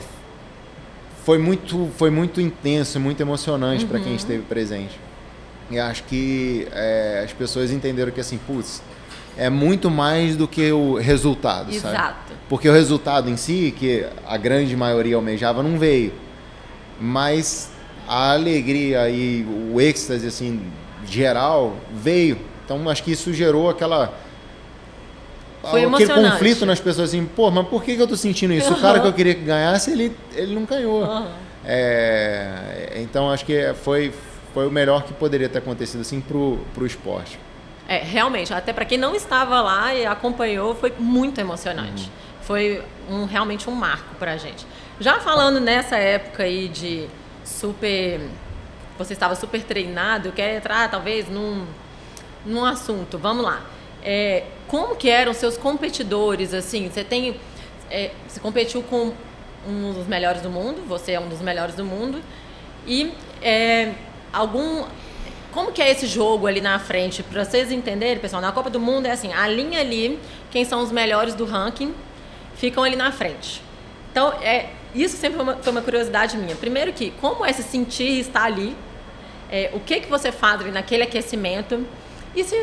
foi muito intenso, muito emocionante para quem esteve presente. E acho que as pessoas entenderam que assim, putz, é muito mais do que o resultado, Exato. sabe? Porque o resultado em si, que a grande maioria almejava, não veio. Mas a alegria e o êxtase, assim, geral, veio. Então, acho que isso gerou aquele conflito nas pessoas, assim, pô, mas por que eu tô sentindo isso? O cara que eu queria que ganhasse, ele não ganhou. Então, acho que foi o melhor que poderia ter acontecido, assim, pro esporte. Realmente, até para quem não estava lá e acompanhou, foi muito emocionante. Foi realmente um marco pra gente. Já falando nessa época aí de você estava super treinado, eu quero entrar talvez num assunto, vamos lá. como que eram seus competidores, assim? Você competiu com um dos melhores do mundo, você é um dos melhores do mundo, e como que é esse jogo ali na frente? Para vocês entenderem, pessoal, na Copa do Mundo é assim, a linha ali, quem são os melhores do ranking, ficam ali na frente. Então, isso sempre foi uma curiosidade minha. Primeiro que, como é se sentir estar ali, o que você faz ali naquele aquecimento, e se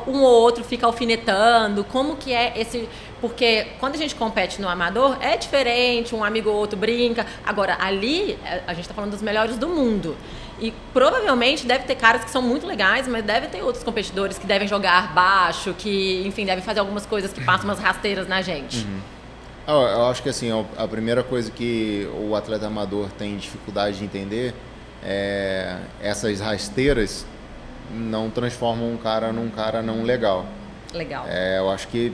um ou outro fica alfinetando, como que é esse... Porque quando a gente compete no amador, é diferente, um amigo ou outro brinca. Agora, ali, a gente está falando dos melhores do mundo. E provavelmente deve ter caras que são muito legais, mas deve ter outros competidores que devem jogar baixo, que, enfim, devem fazer algumas coisas que passam umas rasteiras na gente. Uhum. Eu acho que assim, a primeira coisa que o atleta amador tem dificuldade de entender é essas rasteiras não transformam um cara num cara não legal. Legal. Eu acho que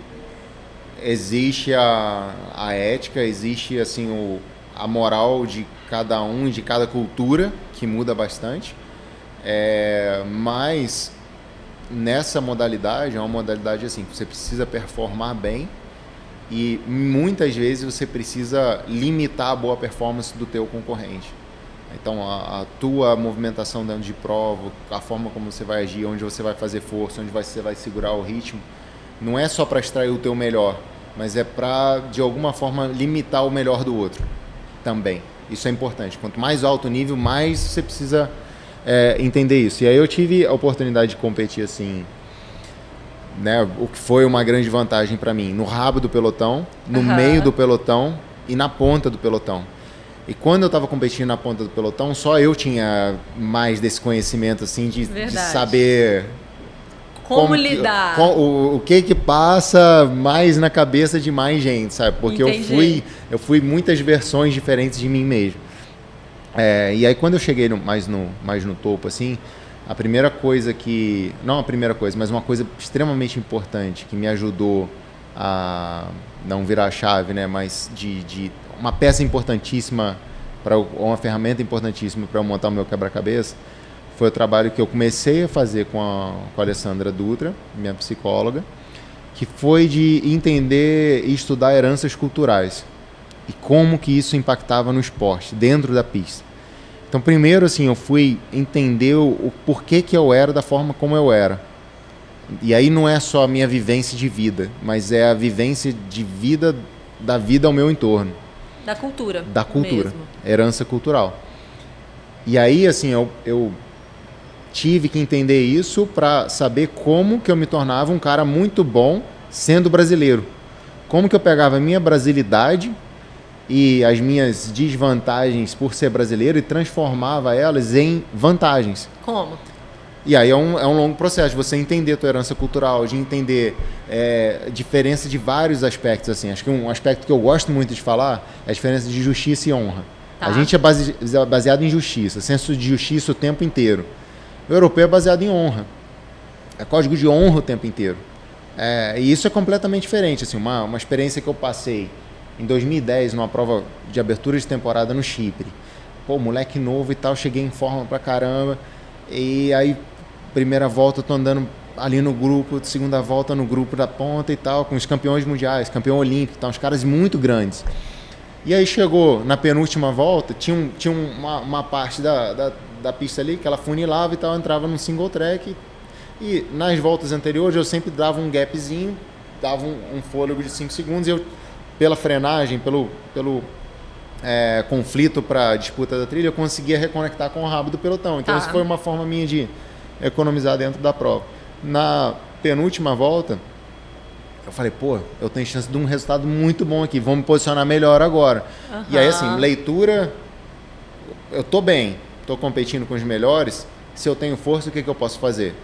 existe a ética, existe assim a moral de cada um e de cada cultura, que muda bastante. Mas nessa modalidade, é uma modalidade assim, você precisa performar bem e muitas vezes você precisa limitar a boa performance do teu concorrente. Então, a tua movimentação dentro de prova, a forma como você vai agir, onde você vai fazer força, onde você vai segurar o ritmo, não é só para extrair o teu melhor, mas é para, de alguma forma, limitar o melhor do outro também. Isso é importante. Quanto mais alto o nível, mais você precisa entender isso. E aí eu tive a oportunidade de competir assim, né, o que foi uma grande vantagem para mim, no rabo do pelotão, no meio do pelotão e na ponta do pelotão. E quando eu estava competindo na ponta do pelotão, só eu tinha mais desse conhecimento, assim, de saber como lidar. O que passa mais na cabeça de mais gente, sabe? Porque eu fui muitas versões diferentes de mim mesmo. E aí quando eu cheguei mais no topo, assim, a primeira coisa que... Não a primeira coisa, mas uma coisa extremamente importante que me ajudou a não virar a chave, né? Mas de uma peça importantíssima, uma ferramenta importantíssima para eu montar o meu quebra-cabeça, foi o trabalho que eu comecei a fazer com a Alessandra Dutra, minha psicóloga, que foi de entender e estudar heranças culturais e como que isso impactava no esporte, dentro da pista. Então, primeiro, assim, eu fui entender o porquê que eu era da forma como eu era. E aí não é só a minha vivência de vida, mas é a vivência de vida, da vida ao meu entorno. Da cultura. Da cultura, mesmo. Herança cultural. E aí, assim, eu tive que entender isso para saber como que eu me tornava um cara muito bom sendo brasileiro. Como que eu pegava a minha brasilidade e as minhas desvantagens por ser brasileiro e transformava elas em vantagens. Como? E aí é um longo processo de você entender a tua herança cultural, de entender diferença de vários aspectos. Assim. Acho que um aspecto que eu gosto muito de falar é a diferença de justiça e honra. Tá. A gente é baseado em justiça, senso de justiça o tempo inteiro. O europeu é baseado em honra. É código de honra o tempo inteiro. E isso é completamente diferente. Assim, uma experiência que eu passei em 2010, numa prova de abertura de temporada no Chipre. Pô, moleque novo e tal, cheguei em forma pra caramba. E aí, primeira volta, eu tô andando ali no grupo, segunda volta no grupo da ponta e tal, com os campeões mundiais, campeão olímpico, tá, uns caras muito grandes. E aí chegou na penúltima volta, tinha uma parte da pista ali que ela funilava e tal, entrava num single track. E nas voltas anteriores eu sempre dava um gapzinho, dava um fôlego de 5 segundos e eu, pela frenagem, pelo conflito para a disputa da trilha, eu conseguia reconectar com o rabo do pelotão. Então, isso foi uma forma minha de economizar dentro da prova. Na penúltima volta, eu falei, pô, eu tenho chance de um resultado muito bom aqui, vou me posicionar melhor agora. Uhum. E aí, assim, leitura, eu tô bem, tô competindo com os melhores, se eu tenho força, o que eu posso fazer?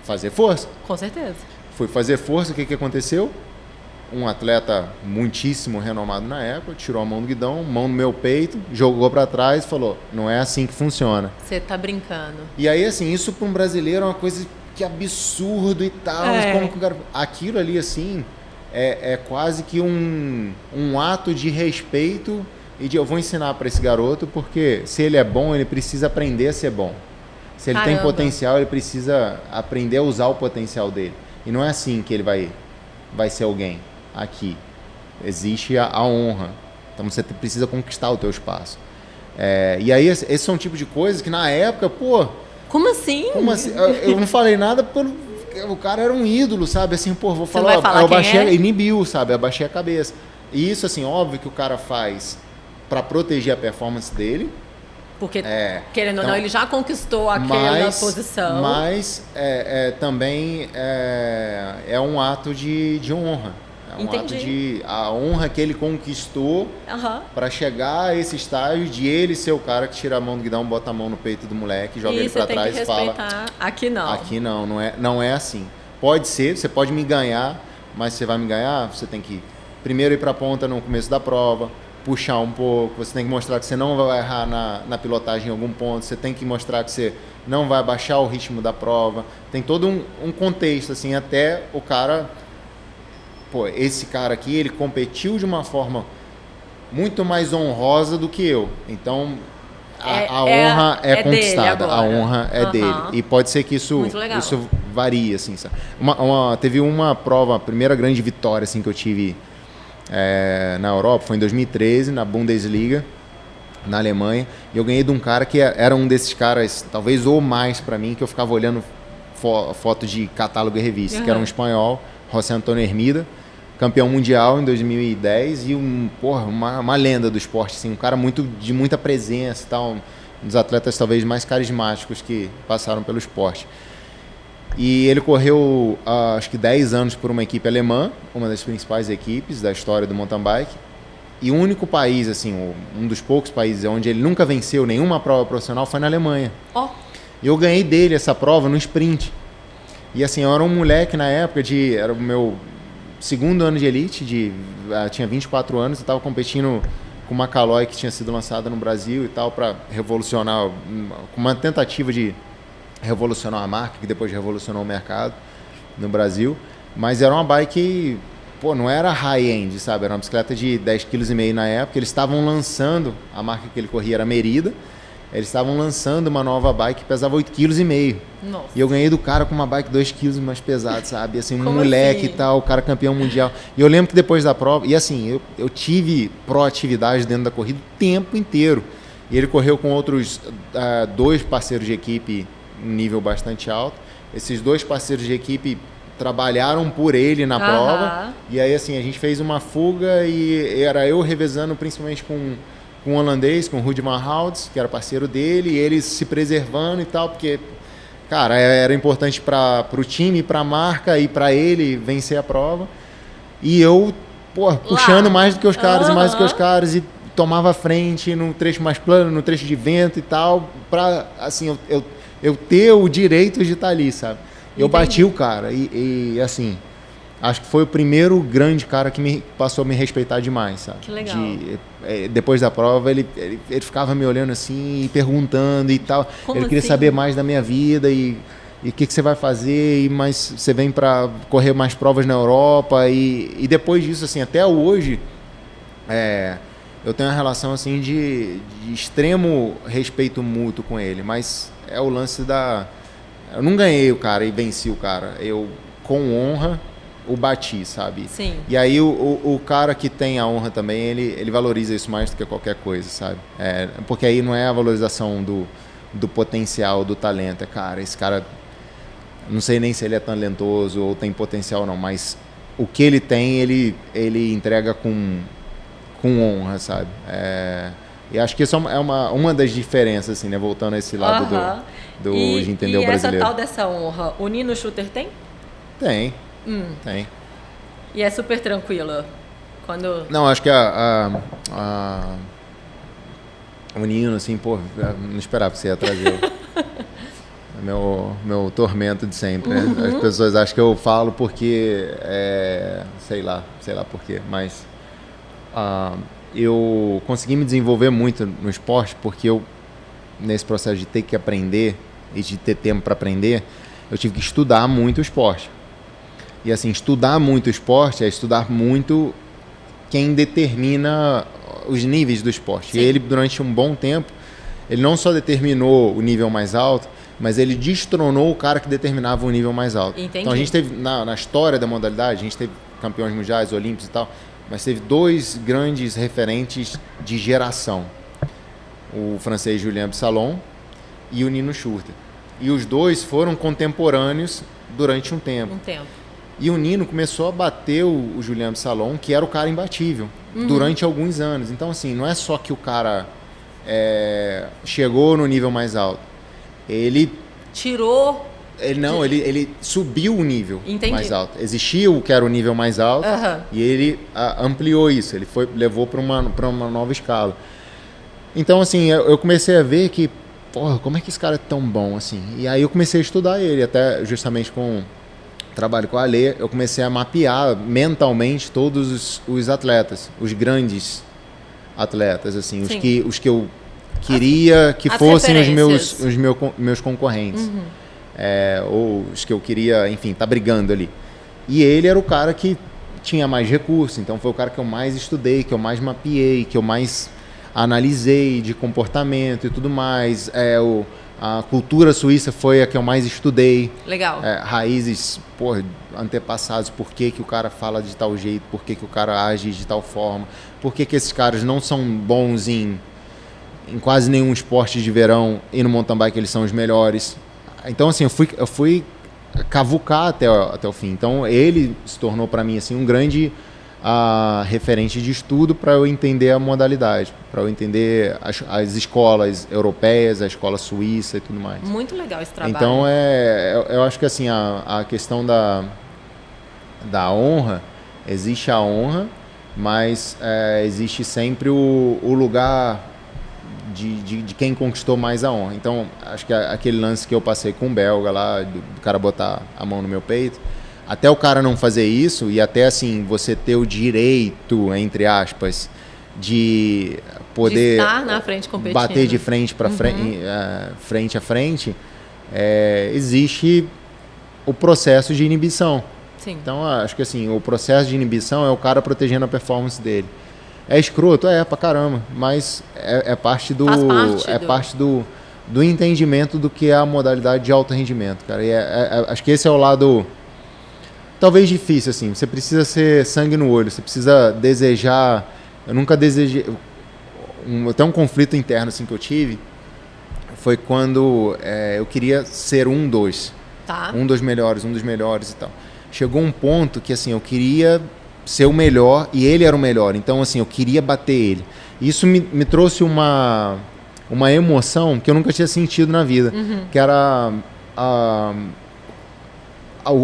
Fazer força. Com certeza. Fui fazer força, o que aconteceu? Um atleta muitíssimo renomado na época, tirou a mão do guidão, mão no meu peito, jogou para trás e falou, não é assim que funciona. Você tá brincando. E aí, assim, isso para um brasileiro é uma coisa que absurdo e tal. Como que o cara... Aquilo ali, assim, é quase que um ato de respeito e de eu vou ensinar para esse garoto, porque se ele é bom, ele precisa aprender a ser bom. Se ele tem potencial, ele precisa aprender a usar o potencial dele. E não é assim que ele vai ser alguém aqui. Existe a honra. Então você precisa conquistar o teu espaço. E aí esses são tipos de coisas que na época, pô... Como assim? Eu não falei nada o cara era um ídolo, sabe? Assim, pô, vou falar... Eu baixei, inibiu, sabe? Eu baixei a cabeça. E isso, assim, óbvio que o cara faz para proteger a performance dele. Porque, querendo ou não, ele já conquistou aquela posição. Mas também é um ato de honra. Entendi. A honra que ele conquistou para chegar a esse estágio de ele ser o cara que tira a mão do guidão, bota a mão no peito do moleque, joga ele para trás e fala... Aqui não. Aqui não é assim. Pode ser, você pode me ganhar, mas você vai me ganhar, você tem que primeiro ir para a ponta no começo da prova, puxar um pouco, você tem que mostrar que você não vai errar na pilotagem em algum ponto, você tem que mostrar que você não vai abaixar o ritmo da prova. Tem todo um contexto, assim, até o cara... Pô, esse cara aqui, ele competiu de uma forma muito mais honrosa do que eu. Então, a honra é conquistada. A honra é dele. E pode ser que isso varie, assim, sabe? Teve uma prova, a primeira grande vitória assim, que eu tive na Europa, foi em 2013, na Bundesliga, na Alemanha. E eu ganhei de um cara que era um desses caras, talvez ou mais para mim, que eu ficava olhando foto de catálogo e revista, que era um espanhol, José Antônio Hermida, campeão mundial em 2010 e uma lenda do esporte, assim, um cara de muita presença, tal, um dos atletas talvez mais carismáticos que passaram pelo esporte. E ele correu acho que 10 anos por uma equipe alemã, uma das principais equipes da história do mountain bike, e o único país, assim, um dos poucos países onde ele nunca venceu nenhuma prova profissional foi na Alemanha. E eu ganhei dele essa prova no sprint. E assim, eu era um moleque na época, era o meu segundo ano de elite, tinha 24 anos, eu estava competindo com uma Caloi que tinha sido lançada no Brasil e tal, para revolucionar, com uma tentativa de revolucionar a marca, que depois revolucionou o mercado no Brasil. Mas era uma bike, não era high-end, sabe? Era uma bicicleta de 10,5 kg na época. Eles estavam lançando, a marca que ele corria era Merida, eles estavam lançando uma nova bike que pesava 8,5 kg. Nossa. E eu ganhei do cara com uma bike 2 kg mais pesada, sabe? Assim, um Como moleque assim? E tal, o cara campeão mundial. E eu lembro que depois da prova, e assim, eu tive proatividade dentro da corrida o tempo inteiro. E ele correu com outros 2 parceiros de equipe em nível bastante alto. Esses 2 parceiros de equipe trabalharam por ele na prova. E aí, assim, a gente fez uma fuga e era eu revezando principalmente com um holandês, com o Ruud van Houts, que era parceiro dele, e eles se preservando e tal, porque, cara, era importante para o time, para a marca e para ele vencer a prova. E eu, puxando mais do que os caras e mais do que os caras, e tomava a frente no trecho mais plano, no trecho de vento e tal, para, assim, eu ter o direito de estar ali, sabe? Eu bati o cara e assim... Acho que foi o primeiro grande cara que me passou a me respeitar demais, sabe? Que legal. Depois da prova, ele ficava me olhando assim, perguntando e tal. Como ele queria assim? saber mais da minha vida e o que você vai fazer, mas você vem para correr mais provas na Europa. E depois disso, assim, até hoje, eu tenho uma relação assim, de extremo respeito mútuo com ele. Mas é o lance eu não ganhei o cara e venci o cara. Eu, com honra, o bati, sabe? Sim. E aí o cara que tem a honra também, ele valoriza isso mais do que qualquer coisa, sabe? Porque aí não é a valorização do potencial, do talento. Cara, esse cara, não sei nem se ele é talentoso ou tem potencial não, mas o que ele tem, ele entrega com honra, sabe? E acho que isso é uma das diferenças, assim, né? Voltando a esse lado de entender o brasileiro. E essa tal dessa honra, o Nino Schutter tem? Tem. Tem. E é super tranquila? Não, acho que o Nino, assim, não esperava que você ia trazer meu tormento de sempre, né? As pessoas acham que eu falo porque, sei lá por quê, mas eu consegui me desenvolver muito no esporte porque nesse processo de ter que aprender e de ter tempo para aprender, eu tive que estudar muito o esporte. E assim, estudar muito o esporte é estudar muito quem determina os níveis do esporte. Sim. E ele, durante um bom tempo, ele não só determinou o nível mais alto, mas ele destronou o cara que determinava um nível mais alto. Entendi. Então a gente teve, na história da modalidade, a gente teve campeões mundiais, olímpicos e tal, mas teve 2 grandes referentes de geração. O francês Julien Absalon e o Nino Schurter. E os 2 foram contemporâneos durante um tempo. E o Nino começou a bater o Julien Absalon, que era o cara imbatível, durante alguns anos. Então, assim, não é só que o cara chegou no nível mais alto. Ele... tirou... Ele subiu o nível mais alto. Existia o que era o nível mais alto e ele ampliou isso. Ele levou para uma nova escala. Então, assim, eu comecei a ver que, porra, como é que esse cara é tão bom, assim? E aí eu comecei a estudar ele, até justamente com trabalho com a Alê, eu comecei a mapear mentalmente todos os atletas, os grandes atletas, assim, os que eu queria que fossem os meus concorrentes. Ou os que eu queria, enfim, tá brigando ali. E ele era o cara que tinha mais recursos, então foi o cara que eu mais estudei, que eu mais mapeei, que eu mais analisei de comportamento e tudo mais. A cultura suíça foi a que eu mais estudei. Legal. Raízes, antepassados, por que o cara fala de tal jeito, por que o cara age de tal forma, por que esses caras não são bons em quase nenhum esporte de verão e no mountain bike eles são os melhores. Então, assim, eu fui cavucar até o fim. Então, ele se tornou para mim assim, um grande referente de estudo para eu entender a modalidade, para eu entender as escolas europeias, a escola suíça e tudo mais. Muito legal esse trabalho. Então, eu acho que assim, a questão da honra, existe a honra, mas existe sempre o lugar de quem conquistou mais a honra. Então, acho que aquele lance que eu passei com o belga lá, do cara botar a mão no meu peito, até o cara não fazer isso e até assim você ter o direito, entre aspas, de poder de estar na frente competindo, bater de frente para frente a frente, existe o processo de inibição. Sim. Então, acho que assim, o processo de inibição é o cara protegendo a performance dele. É escroto? Pra caramba, mas é parte do... parte do entendimento do que é a modalidade de alto rendimento, cara. E acho que esse é o lado... Talvez difícil, assim. Você precisa ser sangue no olho, você precisa desejar... Eu nunca desejei... Até um conflito interno assim, que eu tive foi quando eu queria ser um dos melhores e tal. Chegou um ponto que assim, eu queria ser o melhor e ele era o melhor. Então, assim, eu queria bater ele. Isso me trouxe uma emoção que eu nunca tinha sentido na vida, que era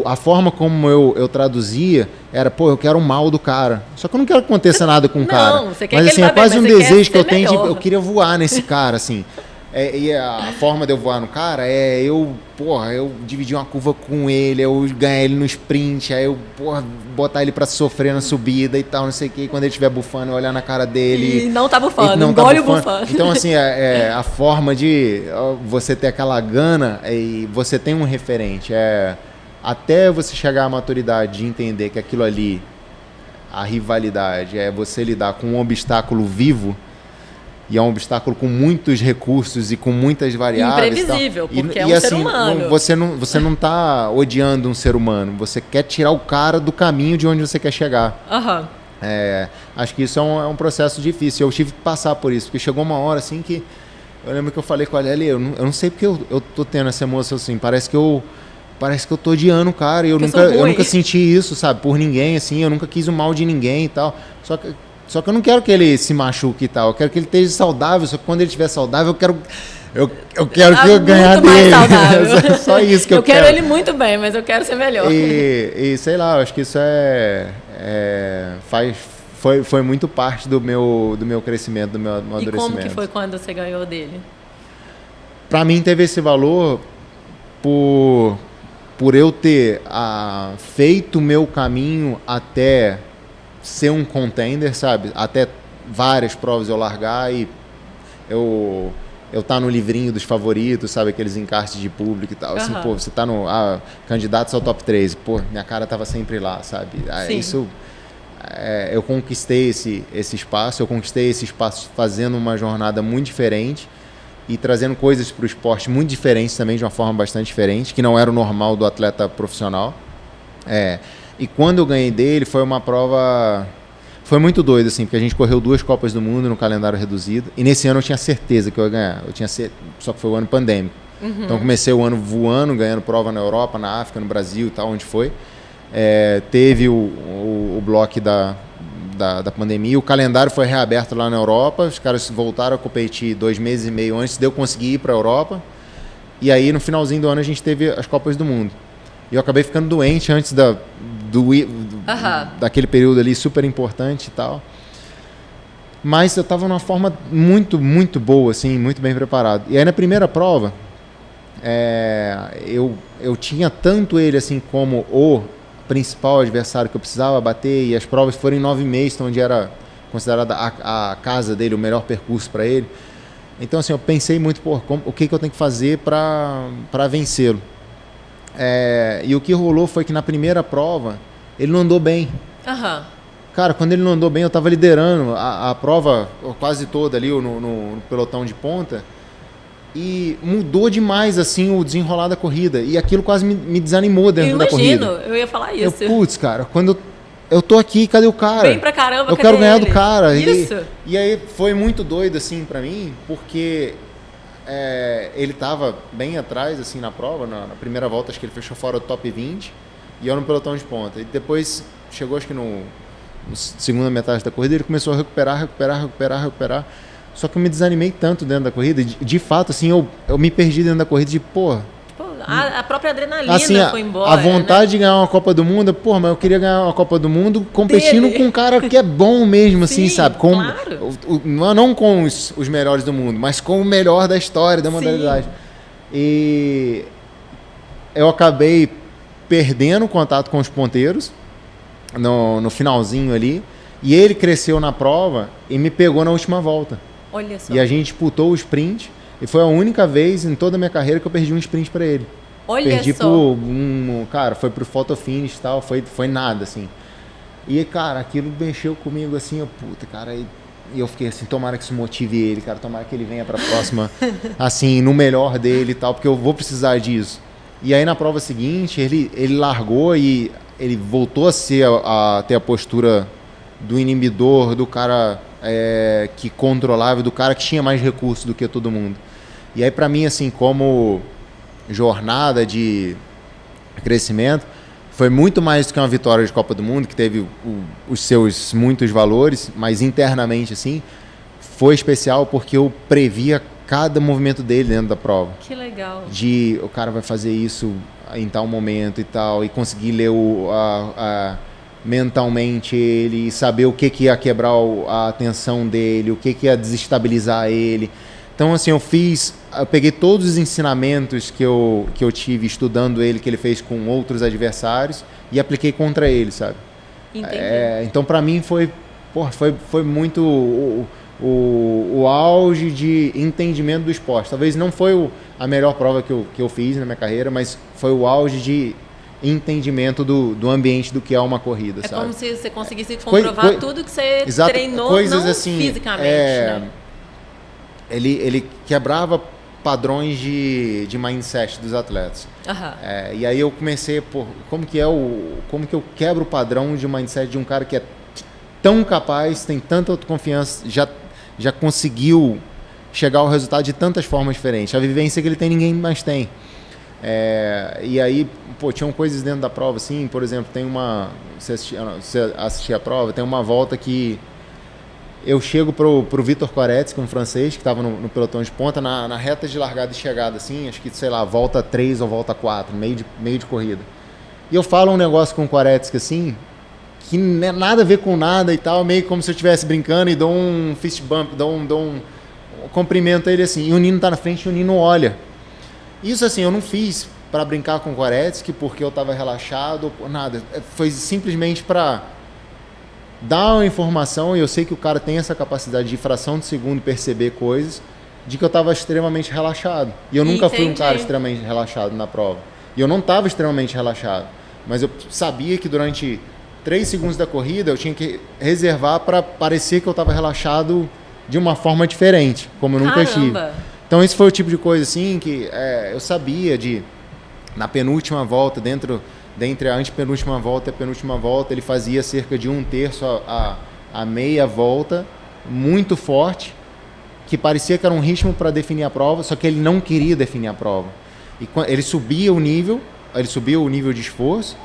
a forma como eu traduzia era, eu quero o mal do cara. Só que eu não quero que aconteça nada com o cara. Você quer mas que assim, ele é quase um desejo que eu tenho melhor. Eu queria voar nesse cara, assim. E a forma de eu voar no cara eu dividir uma curva com ele, eu ganhar ele no sprint, aí eu, botar ele pra sofrer na subida e tal, não sei o que. Quando ele estiver bufando, eu olhar na cara dele. E não tá bufando, engole o bufando. Então, assim, a forma de você ter aquela gana e você tem um referente. Até você chegar à maturidade de entender que aquilo ali, a rivalidade, é você lidar com um obstáculo vivo, e é um obstáculo com muitos recursos e com muitas variáveis. Imprevisível, porque é um assim, ser humano. Você não está odiando um ser humano, você quer tirar o cara do caminho de onde você quer chegar. Acho que isso é um processo difícil. Eu tive que passar por isso, porque chegou uma hora assim que... Eu lembro que eu falei com a Lely, eu não sei porque eu tô tendo essa emoção assim, parece que eu tô odiando o cara, e eu nunca senti isso, sabe, por ninguém, assim, eu nunca quis o mal de ninguém e tal, só que eu não quero que ele se machuque e tal, eu quero que ele esteja saudável, só que quando ele estiver saudável, eu quero que eu ganhar dele. Só isso que eu quero. Eu quero ele muito bem, mas eu quero ser melhor. E sei lá, eu acho que isso foi muito parte do meu crescimento, do meu amadurecimento. E como que foi quando você ganhou dele? Pra mim teve esse valor por eu ter feito o meu caminho até ser um contender, sabe? Até várias provas eu largar e eu tá no livrinho dos favoritos, sabe? Aqueles encartes de público e tal. Assim, você tá no candidatos ao top 13. Minha cara tava sempre lá, sabe? Isso... eu conquistei esse espaço, fazendo uma jornada muito diferente e trazendo coisas para o esporte muito diferentes também, de uma forma bastante diferente, que não era o normal do atleta profissional. E quando eu ganhei dele, foi uma prova... Foi muito doido, assim, porque a gente correu 2 Copas do Mundo no calendário reduzido, e nesse ano eu tinha certeza que eu ia ganhar. Só que foi o ano pandêmico. Então comecei o ano voando, ganhando prova na Europa, na África, no Brasil e tal, onde foi. Teve o bloco da pandemia, o calendário foi reaberto lá na Europa, os caras voltaram a competir 2 meses e meio antes de eu conseguir ir para a Europa, e aí no finalzinho do ano a gente teve as Copas do Mundo. E eu acabei ficando doente antes daquele período ali super importante e tal. Mas eu estava numa forma muito, muito boa, assim, muito bem preparado. E aí na primeira prova, eu tinha tanto ele assim como o principal adversário que eu precisava bater, e as provas foram em 9 meses, onde era considerada a casa dele, o melhor percurso para ele. Então assim, eu pensei muito, o que eu tenho que fazer para vencê-lo. E o que rolou foi que na primeira prova ele não andou bem. Cara, quando ele não andou bem, eu estava liderando a prova quase toda ali no pelotão de ponta, e mudou demais assim o desenrolar da corrida, e aquilo quase me desanimou dentro da corrida. Eu ia falar isso. Putz, cara, quando eu tô aqui, cadê o cara? Bem pra caramba, eu quero ganhar do cara. Isso. E aí foi muito doido assim pra mim, porque ele tava bem atrás assim na prova, na primeira volta acho que ele fechou fora do top 20, e eu no pelotão de ponta. E depois chegou, acho que no segunda metade da corrida, ele começou a recuperar. Só que eu me desanimei tanto dentro da corrida, de fato, assim, eu me perdi dentro da corrida de, a própria adrenalina assim, foi embora. A vontade de ganhar uma Copa do Mundo, mas eu queria ganhar uma Copa do Mundo competindo com um cara que é bom mesmo, assim, Sim, sabe? claro. Não com os melhores do mundo, mas com o melhor da história, da modalidade. Sim. E eu acabei perdendo o contato com os ponteiros no finalzinho ali, e ele cresceu na prova e me pegou na última volta. Olha só. E a gente disputou o sprint, e foi a única vez em toda a minha carreira que eu perdi um sprint para ele. Perdi só. Cara, foi pro photo finish e tal, foi nada, assim. E, cara, aquilo mexeu comigo, assim, cara, e eu fiquei assim, tomara que isso motive ele, cara, tomara que ele venha pra próxima, assim, no melhor dele e tal, porque eu vou precisar disso. E aí, na prova seguinte, ele largou e ele voltou a ter a postura do inibidor, do cara que controlava, do cara que tinha mais recursos do que todo mundo. E aí, pra mim, assim, como jornada de crescimento, foi muito mais do que uma vitória de Copa do Mundo, que teve os seus muitos valores, mas internamente, assim, foi especial porque eu previa cada movimento dele dentro da prova. Que legal. O cara vai fazer isso em tal momento e tal, e conseguir ler mentalmente ele, saber o que ia quebrar a atenção dele, o que ia desestabilizar ele. Então, assim, eu peguei todos os ensinamentos que eu tive estudando ele, que ele fez com outros adversários, e apliquei contra ele, sabe? Entendi. Então, para mim, foi muito o auge de entendimento do esporte. Talvez não foi a melhor prova que eu fiz na minha carreira, mas foi o auge de entendimento do ambiente do que é uma corrida, sabe? É como se você conseguisse comprovar tudo que você treinou, coisas não assim, fisicamente, né? Ele quebrava padrões de mindset dos atletas. Uhum. E aí eu comecei, como que eu quebro o padrão de mindset de um cara que é tão capaz, tem tanta autoconfiança, já conseguiu chegar ao resultado de tantas formas diferentes. A vivência que ele tem, ninguém mais tem. E aí, tinham coisas dentro da prova, assim, por exemplo, tem você assistir a prova, tem uma volta que eu chego pro Vitor Koretz, que é um francês, que estava no pelotão de ponta, na reta de largada e chegada, assim, acho que, sei lá, volta 3 ou volta 4, meio de corrida. E eu falo um negócio com o Koretz, assim, que não é nada a ver com nada e tal, meio como se eu estivesse brincando, e dou um fist bump, dou um cumprimento a ele, assim, e o Nino tá na frente e o Nino olha. Isso, assim, eu não fiz para brincar com o Koretsky porque eu estava relaxado, nada. Foi simplesmente para dar uma informação, e eu sei que o cara tem essa capacidade de fração de segundo perceber coisas, de que eu estava extremamente relaxado. E eu nunca fui um cara extremamente relaxado na prova. E eu não estava extremamente relaxado. Mas eu sabia que durante 3 segundos da corrida eu tinha que reservar para parecer que eu estava relaxado de uma forma diferente, como eu nunca estive. Então esse foi o tipo de coisa assim que eu sabia na penúltima volta, dentre a antepenúltima volta e a penúltima volta, ele fazia cerca de 1/3 a meia volta, muito forte, que parecia que era um ritmo para definir a prova, só que ele não queria definir a prova. E ele subia o nível de esforço,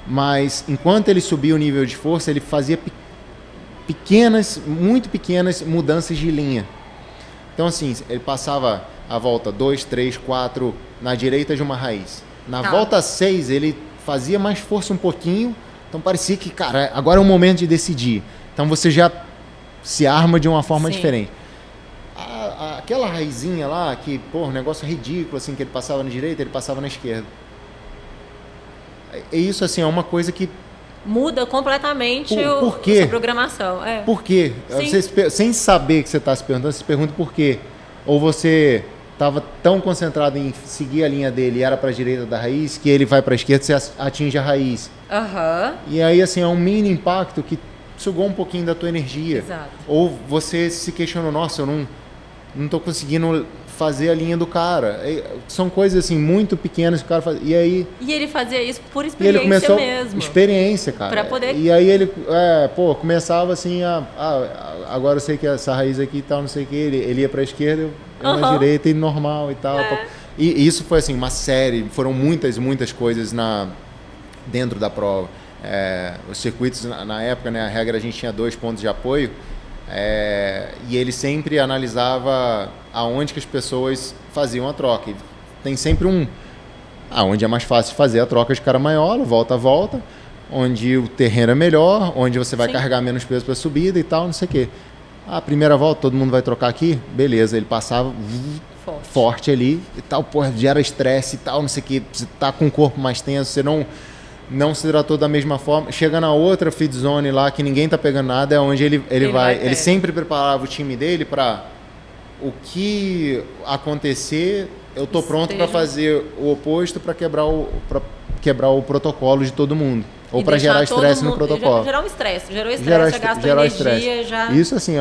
mas enquanto ele subia o nível de esforço, ele fazia muito pequenas mudanças de linha. Então assim, ele passava a volta 2, 3, 4 na direita de uma raiz. Na volta 6, ele fazia mais força um pouquinho, então parecia que, cara, agora é o momento de decidir. Então você já se arma de uma forma diferente. Aquela raizinha lá, que, pô, um negócio ridículo, assim, que ele passava na direita, ele passava na esquerda. E isso, assim, é uma coisa que... Muda completamente por quê? A programação. Por quê? Você, sem saber que você está se perguntando, você se pergunta por quê. Ou você estava tão concentrado em seguir a linha dele e era para a direita da raiz, que ele vai para a esquerda e você atinge a raiz. E aí, assim, é um mini impacto que sugou um pouquinho da tua energia. Exato. Ou você se questionou, nossa, eu não estou conseguindo fazer a linha do cara. São coisas assim muito pequenas que o cara faz. E ele fazia isso por ele começou mesmo. Experiência, cara. Pra poder... E aí ele começava assim agora eu sei que essa raiz aqui e tal, não sei o que, ele ia pra esquerda, eu na direita e normal e tal. E isso foi assim, uma série, foram muitas coisas dentro da prova. Os circuitos na época, né, a regra, a gente tinha 2 pontos de apoio. E ele sempre analisava aonde que as pessoas faziam a troca. E tem sempre onde é mais fácil fazer a troca de cara maior, volta a volta, onde o terreno é melhor, onde você vai carregar menos peso para a subida e tal, não sei o quê. A primeira volta, todo mundo vai trocar aqui? Beleza, ele passava forte ali e tal, gera estresse e tal, não sei o quê. Você tá com o corpo mais tenso, você não se hidratou da mesma forma. Chega na outra feed zone lá, que ninguém tá pegando nada, é onde ele vai. Ele sempre preparava o time dele para o que acontecer, eu tô pronto para fazer o oposto, para quebrar o protocolo de todo mundo. Ou para gerar estresse no protocolo. Gerar um estresse. Gerou estresse, já gastou energia. Já... Isso, assim,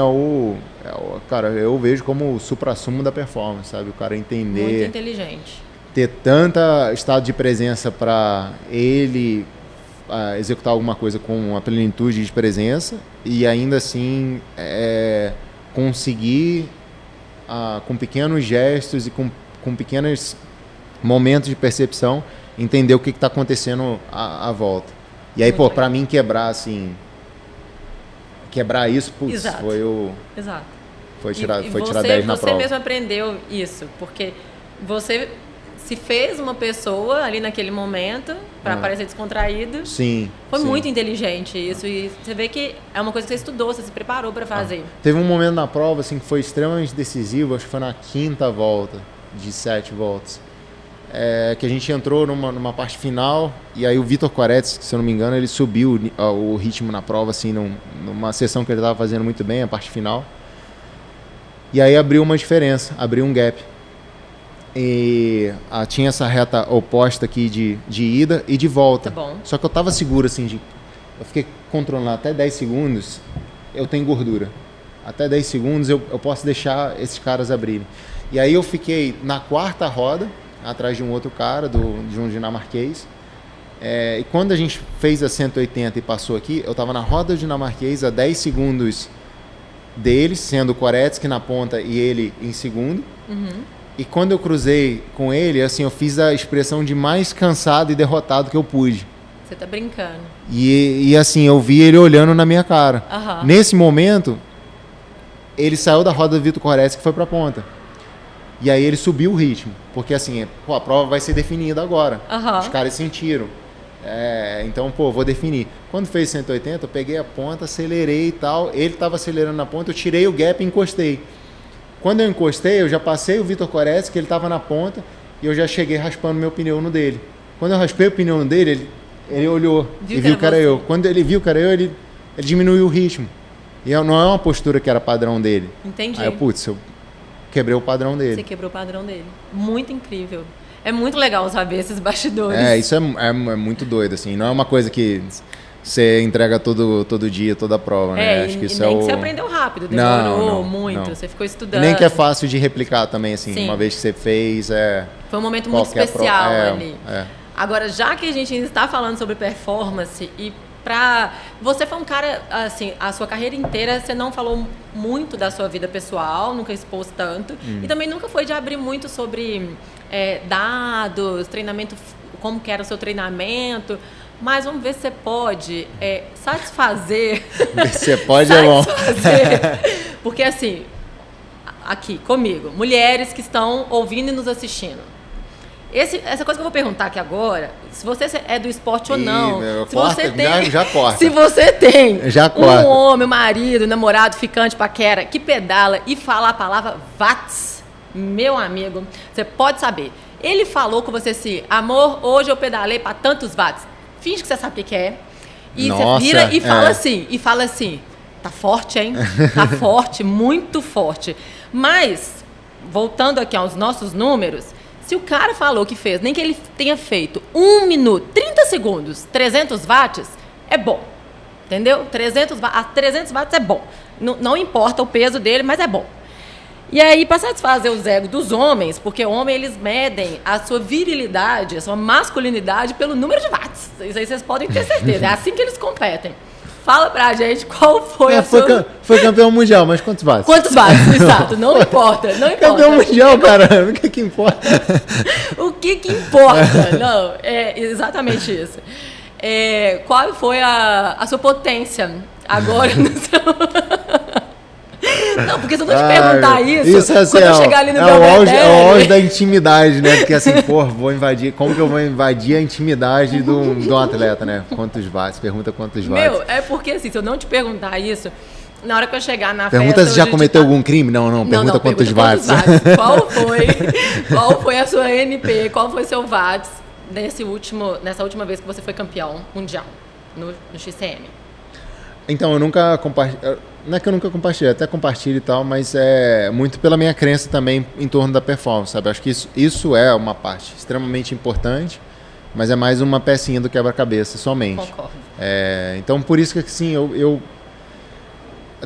cara, eu vejo como o suprassumo da performance, sabe? O cara entender... Muito inteligente. Ter tanta estado de presença para ele executar alguma coisa com a plenitude de presença e ainda assim conseguir com pequenos gestos e com pequenos momentos de percepção entender o que está acontecendo à volta. E aí, para mim quebrar isso, Exato. Exato. Foi tirar 10 na prova. Você mesmo aprendeu isso, porque você se fez uma pessoa ali naquele momento para parecer descontraído. Sim. Foi muito inteligente isso. E você vê que é uma coisa que você estudou, você se preparou para fazer. Teve um momento na prova assim, que foi extremamente decisivo, acho que foi na 5ª volta de 7 voltas. Que a gente entrou numa parte final e aí o Vitor Quaretz, se eu não me engano, ele subiu o ritmo na prova assim, numa sessão que ele estava fazendo muito bem, a parte final. E aí abriu uma diferença, abriu um gap. E tinha essa reta oposta aqui de ida e de volta. Tá bom. Só que eu estava seguro assim, eu fiquei controlando até 10 segundos, eu tenho gordura. Até 10 segundos eu posso deixar esses caras abrirem. E aí eu fiquei na 4ª roda, atrás de um outro cara, de um dinamarquês. E quando a gente fez a 180 e passou aqui, eu estava na roda dinamarquês a 10 segundos deles, sendo o Koretsky na ponta e ele em segundo. E quando eu cruzei com ele, assim, eu fiz a expressão de mais cansado e derrotado que eu pude. Você tá brincando. E assim, eu vi ele olhando na minha cara. Nesse momento, ele saiu da roda do Vitor Koretsky e foi para a ponta. E aí ele subiu o ritmo, porque assim, a prova vai ser definida agora. Os caras sentiram. Então, vou definir. Quando fez 180, eu peguei a ponta, acelerei e tal. Ele estava acelerando na ponta, eu tirei o gap e encostei. Quando eu encostei, eu já passei o Vitor Koretsky, ele estava na ponta, e eu já cheguei raspando meu pneu no dele. Quando eu raspei o pneu no dele, ele olhou e viu que era eu. Quando ele viu que era eu, ele diminuiu o ritmo. E não é uma postura que era padrão dele. Entendi. Aí eu quebrei o padrão dele. Você quebrou o padrão dele. Muito incrível. É muito legal saber esses bastidores. Isso é muito doido, assim. Não é uma coisa que você entrega todo dia, toda a prova, né? Acho que isso nem que você aprendeu rápido, demorou muito, você ficou estudando. Nem que é fácil de replicar também, assim, Sim. uma vez que você fez, Foi um momento muito especial ali. Agora, já que a gente ainda está falando sobre performance você foi um cara, assim, a sua carreira inteira você não falou muito da sua vida pessoal, nunca expôs tanto, e também nunca foi de abrir muito sobre dados, treinamento, como que era o seu treinamento, mas vamos ver se você pode satisfazer. Você pode, é bom. Porque assim, aqui comigo, mulheres que estão ouvindo e nos assistindo. Essa coisa que eu vou perguntar aqui agora, se você é do esporte ou não. Já corta. Se você tem um homem, um marido, namorado, ficante, paquera, que pedala e fala a palavra watts, meu amigo, você pode saber. Ele falou com você assim, amor, hoje eu pedalei para tantos watts. Finge que você sabe o que é. E você vira e fala assim, tá forte, hein? Tá forte, muito forte. Mas, voltando aqui aos nossos números, se o cara falou que fez, nem que ele tenha feito 1 minuto, 30 segundos, 300 watts, é bom. Entendeu? 300 watts é bom. Não importa o peso dele, mas é bom. E aí, para satisfazer os egos dos homens, porque homem, eles medem a sua virilidade, a sua masculinidade pelo número de watts. Isso aí vocês podem ter certeza. É assim que eles competem. Fala pra gente qual foi a sua... Foi campeão mundial, mas quantos watts? Quantos watts, exato. Não importa. Campeão mundial, cara. O que importa? O que importa? Não, é exatamente isso. Qual foi a sua potência agora no seu... Não, porque se eu não te perguntar isso assim, quando eu chegar ali no meu é o auge da intimidade, né? Porque assim, vou invadir... Como que eu vou invadir a intimidade do atleta, né? Quantos watts? Pergunta quantos watts. É porque assim, se eu não te perguntar isso, na hora que eu chegar na pergunta se já cometeu algum crime? Não. Pergunta quantos watts. Qual foi a sua NP? Qual foi seu watts nessa última vez que você foi campeão mundial no XCM? Então, eu nunca compartilhei... Não é que eu nunca compartilhei, até compartilho e tal, mas é muito pela minha crença também em torno da performance, sabe? Acho que isso é uma parte extremamente importante, mas é mais uma pecinha do quebra-cabeça somente. Concordo. Então, por isso que, assim, eu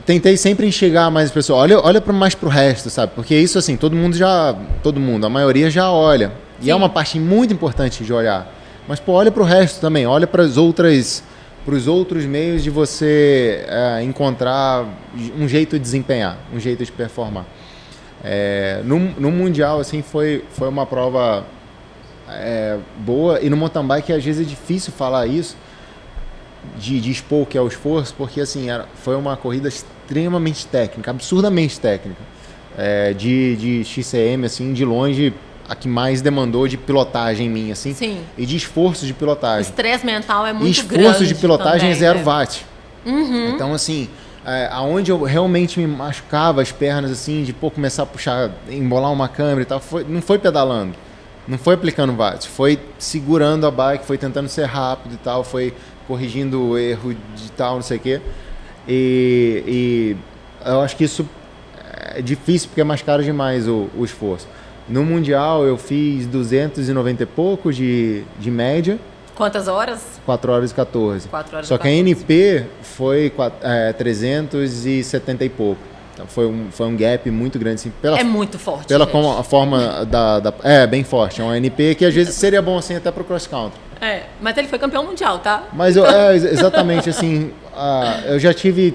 tentei sempre enxergar mais as pessoas. Olha mais pro resto, sabe? Porque isso, assim, a maioria já olha. E é uma parte muito importante de olhar. Mas, olha pro resto também, olha para os outros meios de você encontrar um jeito de desempenhar, um jeito de performar. No Mundial, assim, foi uma prova boa, e no mountain bike às vezes é difícil falar isso, de expor o que é o esforço, porque assim, foi uma corrida extremamente técnica, absurdamente técnica, de XCM, assim, de longe, a que mais demandou de pilotagem em mim, assim. Sim. E de esforço de pilotagem. O estresse mental é muito grande. E esforço de pilotagem também, 0 watt. Uhum. Então, assim, aonde eu realmente me machucava as pernas, assim, de começar a puxar, embolar uma câmera e tal, não foi pedalando, não foi aplicando watts, foi segurando a bike, foi tentando ser rápido e tal, foi corrigindo o erro de tal, não sei o quê. E eu acho que isso é difícil porque é mais caro demais o esforço. No Mundial eu fiz 290 e pouco de média. Quantas horas? 4 horas e 14. 4 horas Só que a NP foi 370 e pouco. Então foi um gap muito grande. Assim, muito forte. Pela a forma bem forte. É uma NP que às vezes seria bom assim até pro cross country. Mas ele foi campeão mundial, tá? Mas exatamente assim, eu já tive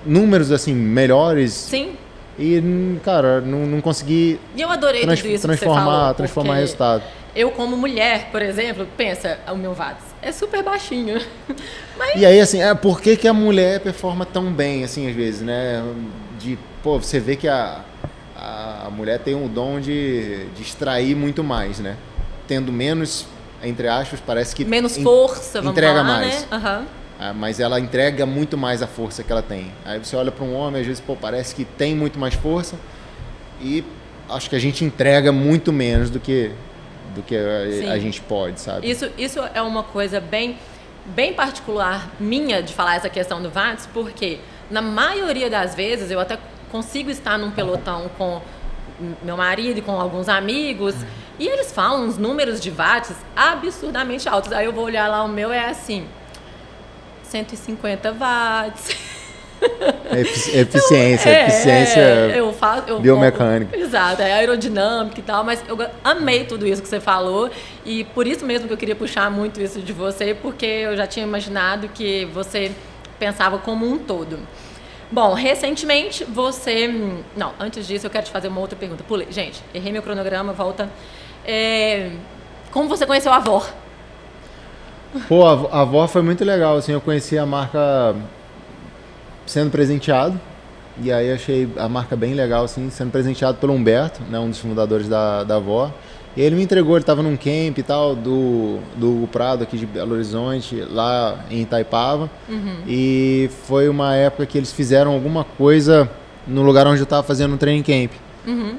números assim melhores. Sim. E, cara, não consegui eu adorei tudo isso que você falou, transformar resultado. Eu, como mulher, por exemplo, pensa, o meu watts é super baixinho. Mas... E aí, assim, por que a mulher performa tão bem, assim, às vezes, né? Você vê que a mulher tem um dom de extrair muito mais, né? Tendo menos, entre aspas, parece que... Menos força, vamos entrega falar, mais. Né? Uhum. Mas ela entrega muito mais a força que ela tem. Aí você olha para um homem, às vezes, parece que tem muito mais força, e acho que a gente entrega muito menos do que a gente pode, sabe? Isso é uma coisa bem particular minha de falar essa questão do watts, porque na maioria das vezes eu até consigo estar num pelotão com meu marido e com alguns amigos, e eles falam uns números de watts absurdamente altos. Aí eu vou olhar lá, o meu é assim... 150 watts. Eficiência biomecânica. Exato, é aerodinâmica e tal, mas eu amei tudo isso que você falou e por isso mesmo que eu queria puxar muito isso de você, porque eu já tinha imaginado que você pensava como um todo. Bom, recentemente você... Não, antes disso eu quero te fazer uma outra pergunta. Pulei. Gente, errei meu cronograma, volta. Como você conheceu a Avor? Pô, a Avor foi muito legal, assim, eu conheci a marca sendo presenteado, e aí achei a marca bem legal, assim, sendo presenteado pelo Humberto, né, um dos fundadores da Avor. E ele me entregou, ele estava num camp e tal, do Prado aqui de Belo Horizonte, lá em Itaipava. E foi uma época que eles fizeram alguma coisa no lugar onde eu estava fazendo um training camp.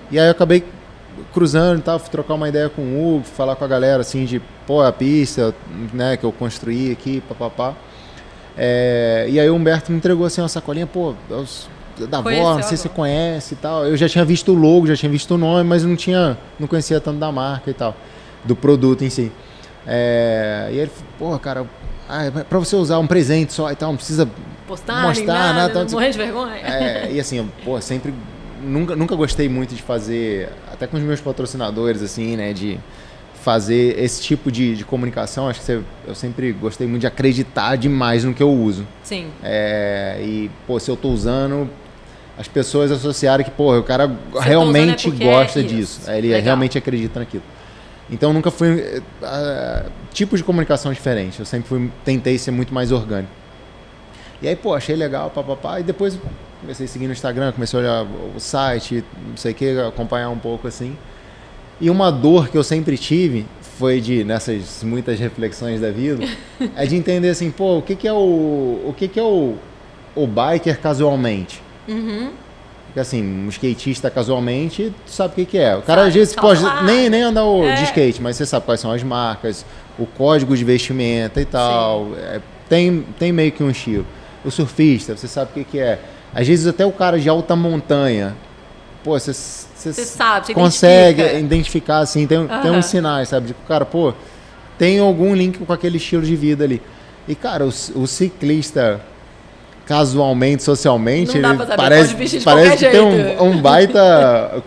E aí eu acabei cruzando e tal, fui trocar uma ideia com o Hugo, falar com a galera, assim, de, pô, a pista, né, que eu construí aqui, papapá. E aí o Humberto me entregou, assim, uma sacolinha, pô, da Avor, não sei se você conhece e tal. Eu já tinha visto o logo, já tinha visto o nome, mas não conhecia tanto da marca e tal, do produto em si. E ele falou, pô, cara, pra você usar um presente só e tal, não precisa mostrar nada. Morrer de vergonha. E assim, pô, sempre, nunca gostei muito de fazer, até com os meus patrocinadores, assim, né, de fazer esse tipo de comunicação. Acho que eu sempre gostei muito de acreditar demais no que eu uso. Sim. E, pô, se eu tô usando, as pessoas associarem que, pô, o cara realmente gosta disso. Ele realmente acredita naquilo. Então, nunca fui... tipo de comunicação diferente. Eu sempre tentei ser muito mais orgânico. E aí, pô, achei legal, papapá. E depois comecei a seguir no Instagram, comecei a olhar o site, não sei o que, acompanhar um pouco, assim. E uma dor que eu sempre tive foi nessas muitas reflexões da vida, é de entender assim, pô, o que é o biker casualmente? Porque assim, um skatista casualmente, tu sabe o que é. O cara às vezes pode nem andar de skate, mas você sabe quais são as marcas, o código de vestimenta e tal. Tem meio que um estilo. O surfista, você sabe o que é. Às vezes até o cara de alta montanha, pô, você sabe, você consegue identificar, assim, tem uns sinais, sabe? De que o cara, pô, tem algum link com aquele estilo de vida ali. E, cara, o ciclista, casualmente, socialmente, ele parece que tem um baita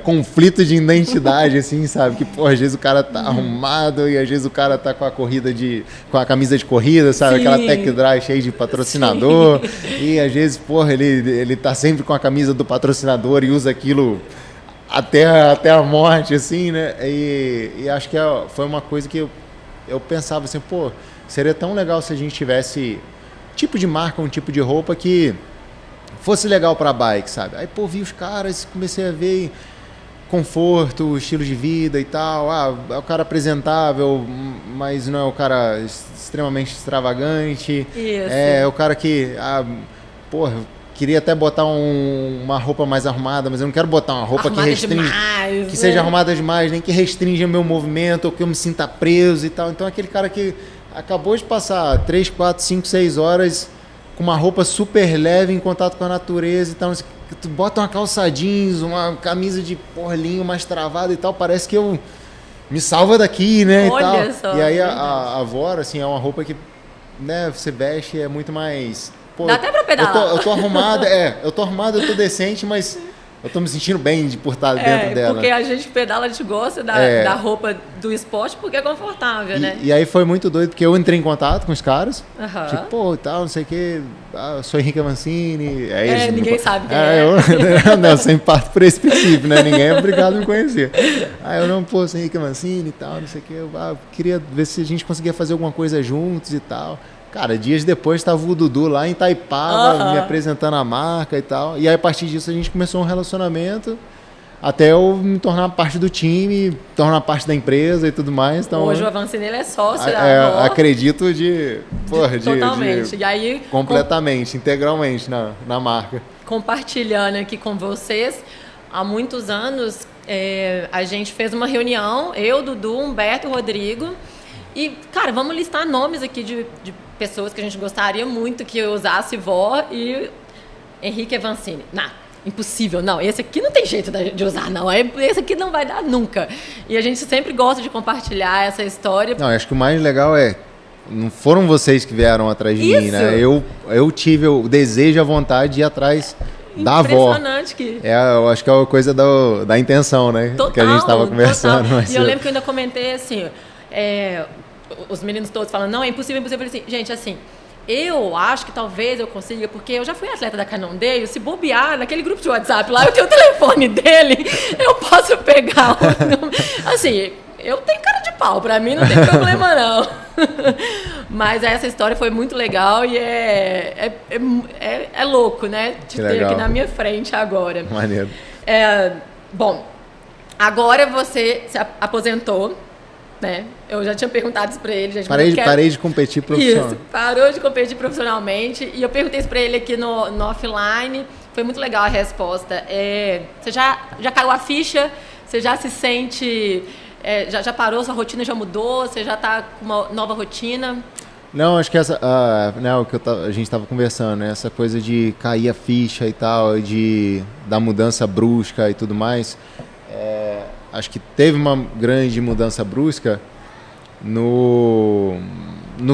conflito de identidade, assim, sabe? Que, pô, às vezes o cara tá arrumado e às vezes o cara tá com a camisa de corrida, sabe? Sim. Aquela tech dry cheia de patrocinador. Sim. E às vezes, porra, ele tá sempre com a camisa do patrocinador e usa aquilo até a morte, assim, né? E acho que foi uma coisa que eu pensava assim, pô, seria tão legal se a gente tivesse tipo de marca, um tipo de roupa que fosse legal para bike, sabe? Aí, pô, vi os caras, comecei a ver conforto, estilo de vida e tal. É o cara apresentável, mas não é o cara extremamente extravagante. Isso. É o cara que, porra, queria até botar uma roupa mais arrumada, mas eu não quero botar uma roupa que restringe, que seja arrumada demais, nem que restrinja o meu movimento, ou que eu me sinta preso e tal. Então, aquele cara que acabou de passar 3, 4, 5, 6 horas com uma roupa super leve em contato com a natureza e tal, tu bota uma calça jeans, uma camisa de linho mais travada e tal, parece que eu me salva daqui, né? Olha e tal. Só, e aí a Avor, assim, é uma roupa que, né, você veste, é muito mais... Pô, dá até pra pedalar. Eu tô arrumado, eu tô decente, mas eu tô me sentindo bem por estar dentro dela. Porque a gente pedala, a gente gosta da roupa do esporte porque é confortável, né? E aí foi muito doido, porque eu entrei em contato com os caras, tipo, pô, tal, não sei o que, eu sou Henrique Avancini, ninguém sabe quem eu sempre parto por esse princípio, né? Ninguém é obrigado a me conhecer. Aí eu sou Henrique Avancini e tal, não sei o que, eu queria ver se a gente conseguia fazer alguma coisa juntos e tal. Cara, dias depois estava o Dudu lá em Itaipava, me apresentando a marca e tal. E aí, a partir disso, a gente começou um relacionamento até eu me tornar parte do time, tornar parte da empresa e tudo mais. Então, hoje o Avancini é sócio da Avor. Acredito totalmente. E aí, completamente, integralmente na marca. Compartilhando aqui com vocês, há muitos anos a gente fez uma reunião, eu, Dudu, Humberto, Rodrigo. E, cara, vamos listar nomes aqui de pessoas que a gente gostaria muito que usasse Vó e Henrique Avancini. Não, impossível, não. Esse aqui não tem jeito de usar, não. Esse aqui não vai dar nunca. E a gente sempre gosta de compartilhar essa história. Não, acho que o mais legal é não foram vocês que vieram atrás de mim, né? Eu tive o desejo, a vontade de ir atrás da avó. Impressionante que... Eu acho que é uma coisa da intenção, né? Total, que a gente estava conversando. E eu lembro que eu ainda comentei assim, os meninos todos falando, não, é impossível, é impossível. Eu falei assim, gente, assim, eu acho que talvez eu consiga, porque eu já fui atleta da Canondale, se bobear, naquele grupo de WhatsApp lá, eu tenho o telefone dele, eu posso pegar. Assim, eu tenho cara de pau, pra mim não tem problema não. Mas essa história foi muito legal e é louco, né? De ter aqui na minha frente agora. Maneiro. Bom, agora você se aposentou, né? Eu já tinha perguntado isso pra ele. Gente, parei de competir profissionalmente. Isso, parou de competir profissionalmente. E eu perguntei isso pra ele aqui no offline. Foi muito legal a resposta. Você já caiu a ficha? Você já se sente... já parou? Sua rotina já mudou? Você já tá com uma nova rotina? Não, acho que o que a gente estava conversando, né? Essa coisa de cair a ficha e tal, da mudança brusca e tudo mais... Acho que teve uma grande mudança brusca no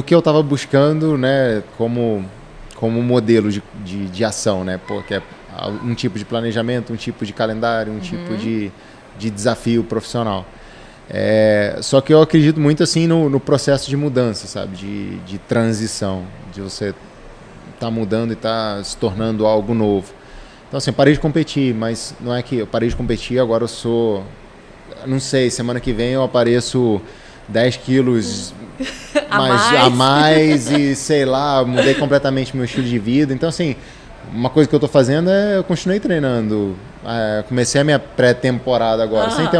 que eu estava buscando, né, como modelo de ação, né, porque é um tipo de planejamento, um tipo de calendário, um tipo de desafio profissional. Só que eu acredito muito assim no processo de mudança, sabe, de transição, de você tá mudando e tá se tornando algo novo. Então assim, eu parei de competir, mas não é que eu parei de competir, agora eu sou... Não sei, semana que vem eu apareço 10 quilos a mais e, sei lá, mudei completamente meu estilo de vida. Então, assim, uma coisa que eu tô fazendo eu continuei treinando. Comecei a minha pré-temporada agora, sem ter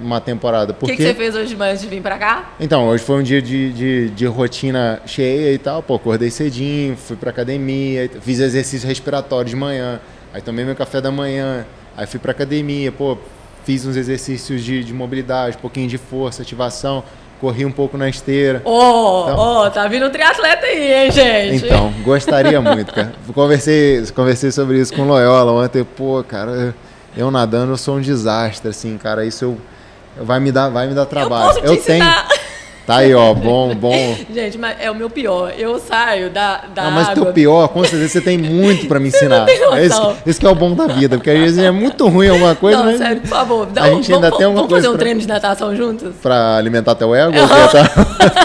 uma temporada. O que você fez hoje de manhã antes de vir pra cá? Então, hoje foi um dia de rotina cheia e tal. Pô, acordei cedinho, fui pra academia, fiz exercício respiratório de manhã, aí tomei meu café da manhã, aí fui pra academia, pô... Fiz uns exercícios de mobilidade, um pouquinho de força, ativação, corri um pouco na esteira. Tá vindo um triatleta aí, hein, gente? Então, gostaria muito, cara. Conversei sobre isso com o Loyola ontem. Pô, cara, eu nadando, eu sou um desastre, assim, cara. Isso vai me dar trabalho. Eu posso te ensinar. Tá aí, ó, bom. Gente, mas é o meu pior. Eu saio da não, mas água... teu pior, com certeza, você tem muito pra me ensinar. Você não tem noção. Esse que é o bom da vida, porque às vezes é muito ruim alguma coisa, não, mas... sério, por favor. A gente ainda tem alguma coisa Vamos fazer um treino de natação juntos? Pra alimentar teu ego?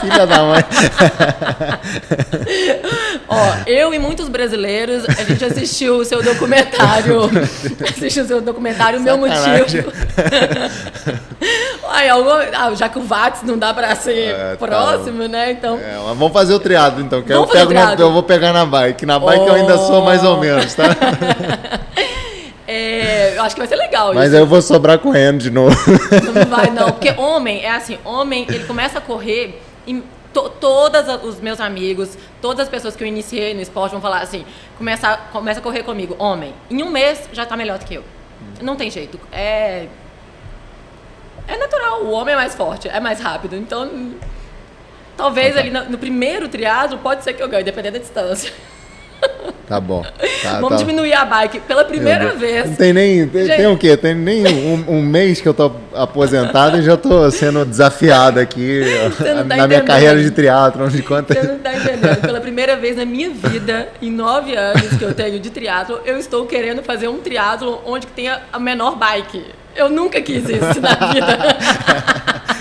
Filha da mãe. Eu e muitos brasileiros, a gente assistiu o seu documentário. Meu Motivo. Já que o VATS não dá pra ser próximo, né? Então... mas vamos fazer o triatlo, então. Que eu vou pegar na bike. Na bike eu ainda sou mais ou menos, tá? Eu acho que vai ser legal. Mas isso. eu vou sobrar correndo de novo. Não vai, não. Porque homem, ele começa a correr e todos os meus amigos, todas as pessoas que eu iniciei no esporte vão falar assim, começa a correr comigo. Homem, em um mês já tá melhor do que eu. Não tem jeito. É natural, o homem é mais forte, é mais rápido. Então, talvez ali no primeiro triatlo pode ser que eu ganhe, dependendo da distância. Tá bom. Vamos diminuir a bike pela primeira vez. Não tem nem... Tem o quê? Tem nem um mês que eu tô aposentado e já tô sendo desafiado aqui na minha carreira de triatlon. Você não tá entendendo. Pela primeira vez na minha vida, em 9 anos que eu tenho de triatlon, eu estou querendo fazer um triatlon onde tenha a menor bike. Eu nunca quis isso na vida.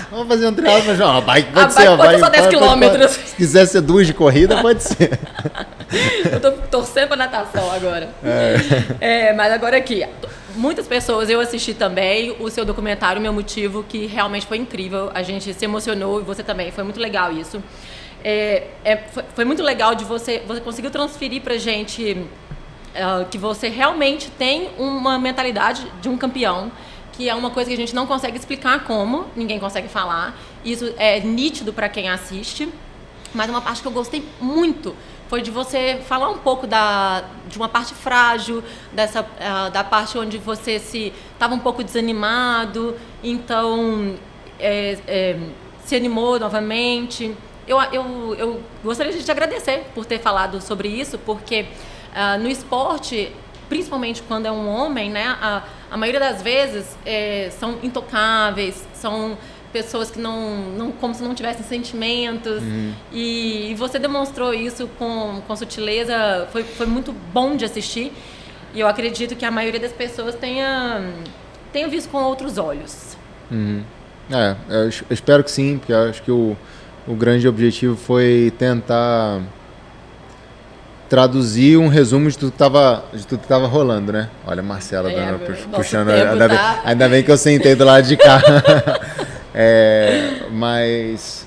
Vamos fazer um triatlon, mas a bike pode ser. Pode ser só 10 quilômetros. Se quiser ser 2 de corrida, pode ser. Eu tô torcendo pra natação agora. Mas agora aqui, muitas pessoas, eu assisti também o seu documentário, Meu Motivo, que realmente foi incrível. A gente se emocionou e você também, foi muito legal isso. Foi muito legal de você conseguiu transferir pra gente que você realmente tem uma mentalidade de um campeão, que é uma coisa que a gente não consegue explicar como, ninguém consegue falar. Isso é nítido para quem assiste, mas uma parte que eu gostei muito foi de você falar um pouco de uma parte frágil, da parte onde você estava um pouco desanimado, então se animou novamente. Eu gostaria de te agradecer por ter falado sobre isso, porque no esporte, principalmente quando é um homem, né, a maioria das vezes são intocáveis, são pessoas que não como se não tivessem sentimentos. E você demonstrou isso com sutileza. Foi muito bom de assistir. E eu acredito que a maioria das pessoas tenha visto com outros olhos. Eu espero que sim, porque eu acho que o grande objetivo foi tentar traduzir um resumo de tudo que estava rolando, né? Olha, Marcela puxando. Ainda bem que eu sentei do lado de cá. Mas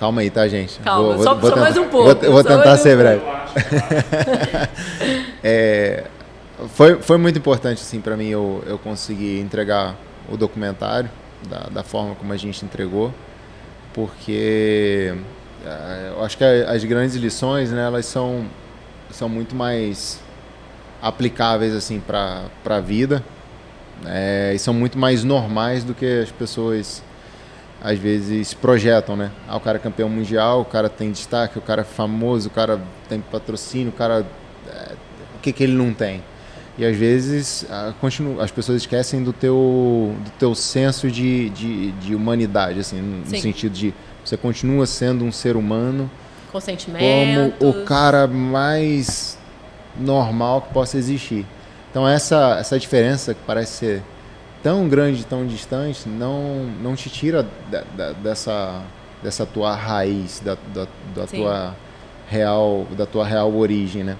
calma aí, tá, gente? Calma, só mais um pouco. Vou tentar ser breve. Foi muito importante, assim, para mim eu conseguir entregar o documentário da forma como a gente entregou, porque eu acho que as grandes lições, né, elas são muito mais aplicáveis, assim, para a vida, e são muito mais normais do que as pessoas às vezes projetam, né? O cara é campeão mundial, o cara tem destaque, o cara é famoso, o cara tem patrocínio, o cara o que ele não tem? E às vezes as pessoas esquecem do teu senso de humanidade, assim, no sentido de você continua sendo um ser humano com sentimentos, como o cara mais normal que possa existir. Então essa diferença que parece ser tão grande, tão distante, não te tira dessa tua raiz, da tua real origem, né?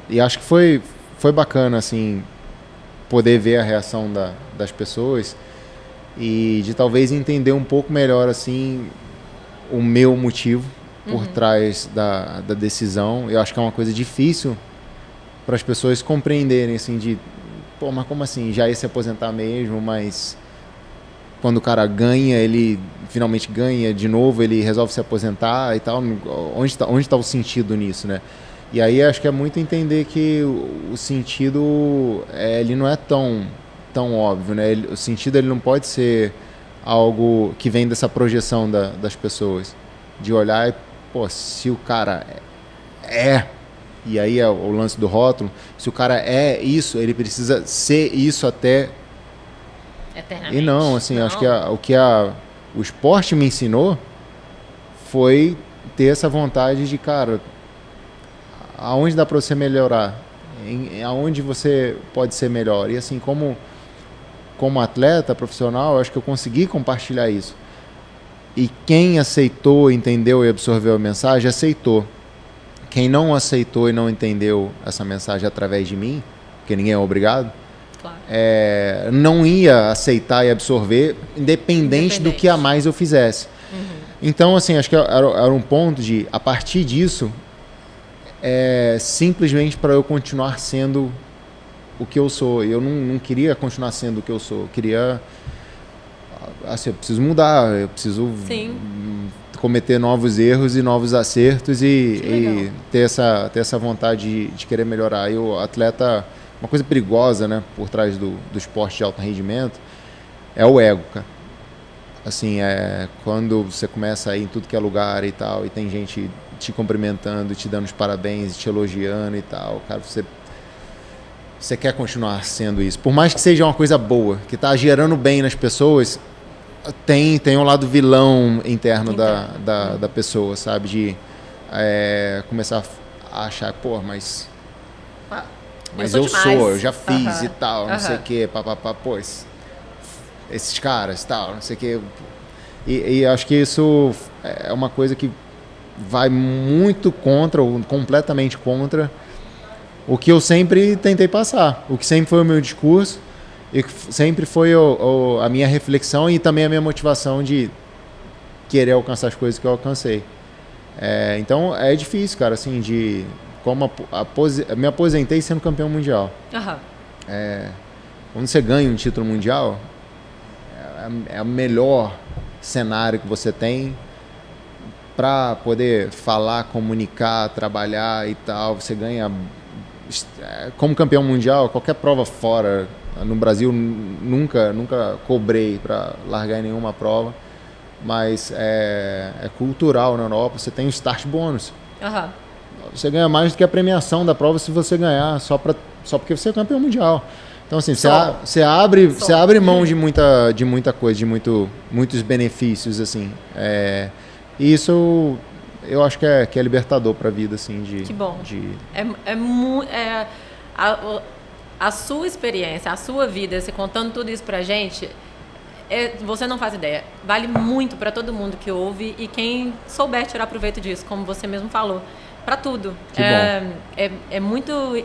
E acho que foi bacana, assim, poder ver a reação das pessoas e de talvez entender um pouco melhor, assim, o meu motivo por trás da decisão. Eu acho que é uma coisa difícil para as pessoas compreenderem, assim, pô, mas como assim? Já ia se aposentar mesmo, mas quando o cara ganha, ele finalmente ganha de novo, ele resolve se aposentar e tal. Onde está o sentido nisso, né? E aí acho que é muito entender que o sentido ele não é tão óbvio, né? O sentido ele não pode ser algo que vem dessa projeção das pessoas, de olhar e, pô, se o cara e aí é o lance do rótulo, se o cara é isso, ele precisa ser isso até eternamente. E não, assim, acho que o que o esporte me ensinou foi ter essa vontade de, cara, aonde dá para você melhorar, aonde você pode ser melhor. E assim, como atleta profissional, eu acho que eu consegui compartilhar isso. E quem aceitou, entendeu e absorveu a mensagem, aceitou. Quem não aceitou e não entendeu essa mensagem através de mim, porque ninguém é obrigado, claro, não ia aceitar e absorver, independente do que a mais eu fizesse. Então, assim, acho que era um ponto de, a partir disso, simplesmente para eu continuar sendo o que eu sou. Eu não queria continuar sendo o que eu sou. Eu queria, assim, eu preciso mudar, eu preciso cometer novos erros e novos acertos e ter essa vontade de querer melhorar. E o atleta, uma coisa perigosa, né, por trás do esporte de alto rendimento, é o ego, cara. Assim, quando você começa a ir em tudo que é lugar e tal, e tem gente te cumprimentando, te dando os parabéns, te elogiando e tal, cara, você quer continuar sendo isso. Por mais que seja uma coisa boa, que está gerando bem nas pessoas, tem um lado vilão interno da pessoa, sabe? De começar a achar, pô, mas eu já fiz e tal, não sei o quê, papapá, pô, esses caras e tal, não sei o quê. E acho que isso é uma coisa que vai muito contra, ou completamente contra, o que eu sempre tentei passar, o que sempre foi o meu discurso, e que sempre foi a minha reflexão e também a minha motivação de querer alcançar as coisas que eu alcancei. Então é difícil, cara, assim, como me aposentei sendo campeão mundial. Quando você ganha um título mundial, é o melhor cenário que você tem para poder falar, comunicar, trabalhar e tal. Você ganha como campeão mundial, qualquer prova fora. No Brasil nunca cobrei para largar em nenhuma prova, mas é cultural na Europa. Você tem o start bônus. Você ganha mais do que a premiação da prova se você ganhar, só porque você é campeão mundial. Então, assim, você abre mão de muita coisa, de muitos benefícios, assim. E isso eu acho que é libertador para a vida, assim. Que bom. A sua experiência, a sua vida, você contando tudo isso pra gente, você não faz ideia. Vale muito para todo mundo que ouve e quem souber tirar proveito disso, como você mesmo falou. Para tudo. Que bom. É muito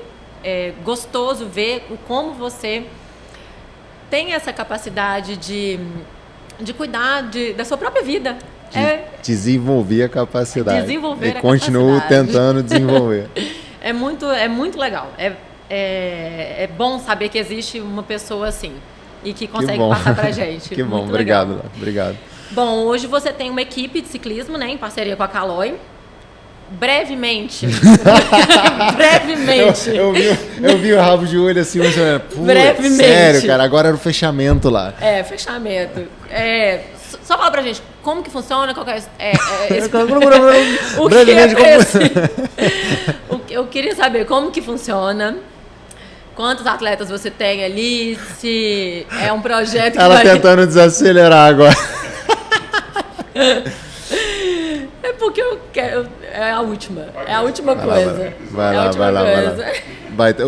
gostoso ver como você tem essa capacidade de cuidar da sua própria vida. Desenvolver a capacidade. Desenvolver e continuo tentando desenvolver. É muito legal. É bom saber que existe uma pessoa assim e que consegue passar pra gente. Que bom, obrigado. Bom, hoje você tem uma equipe de ciclismo, né, em parceria com a Caloi. Brevemente. Eu vi o rabo de olho assim, brevemente. Sério, cara, agora era o fechamento lá. Fechamento. Só fala pra gente como que funciona, qual que eu queria saber como que funciona, quantos atletas você tem ali, se é um projeto que ela tentando desacelerar agora. Porque eu quero. É a última coisa. Vai lá.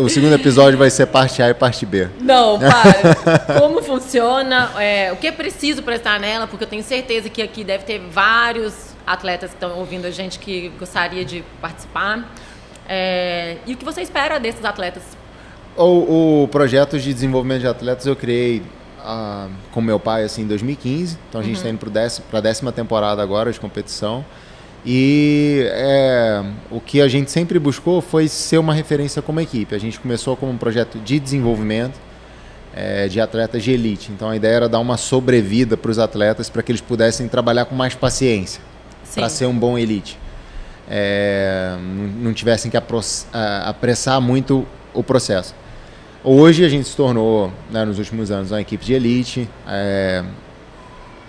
O segundo episódio vai ser parte A e parte B. Não, para. Como funciona? O que é preciso para estar nela? Porque eu tenho certeza que aqui deve ter vários atletas que estão ouvindo a gente que gostaria de participar. E o que você espera desses atletas? O projeto de desenvolvimento de atletas eu criei com meu pai assim, em 2015. Então a gente está indo para a 10ª temporada agora de competição. E o que a gente sempre buscou foi ser uma referência como equipe. A gente começou como um projeto de desenvolvimento de atletas de elite. Então a ideia era dar uma sobrevida para os atletas para que eles pudessem trabalhar com mais paciência para ser um bom elite. Não tivessem que apressar muito o processo. Hoje a gente se tornou, né, nos últimos anos, uma equipe de elite.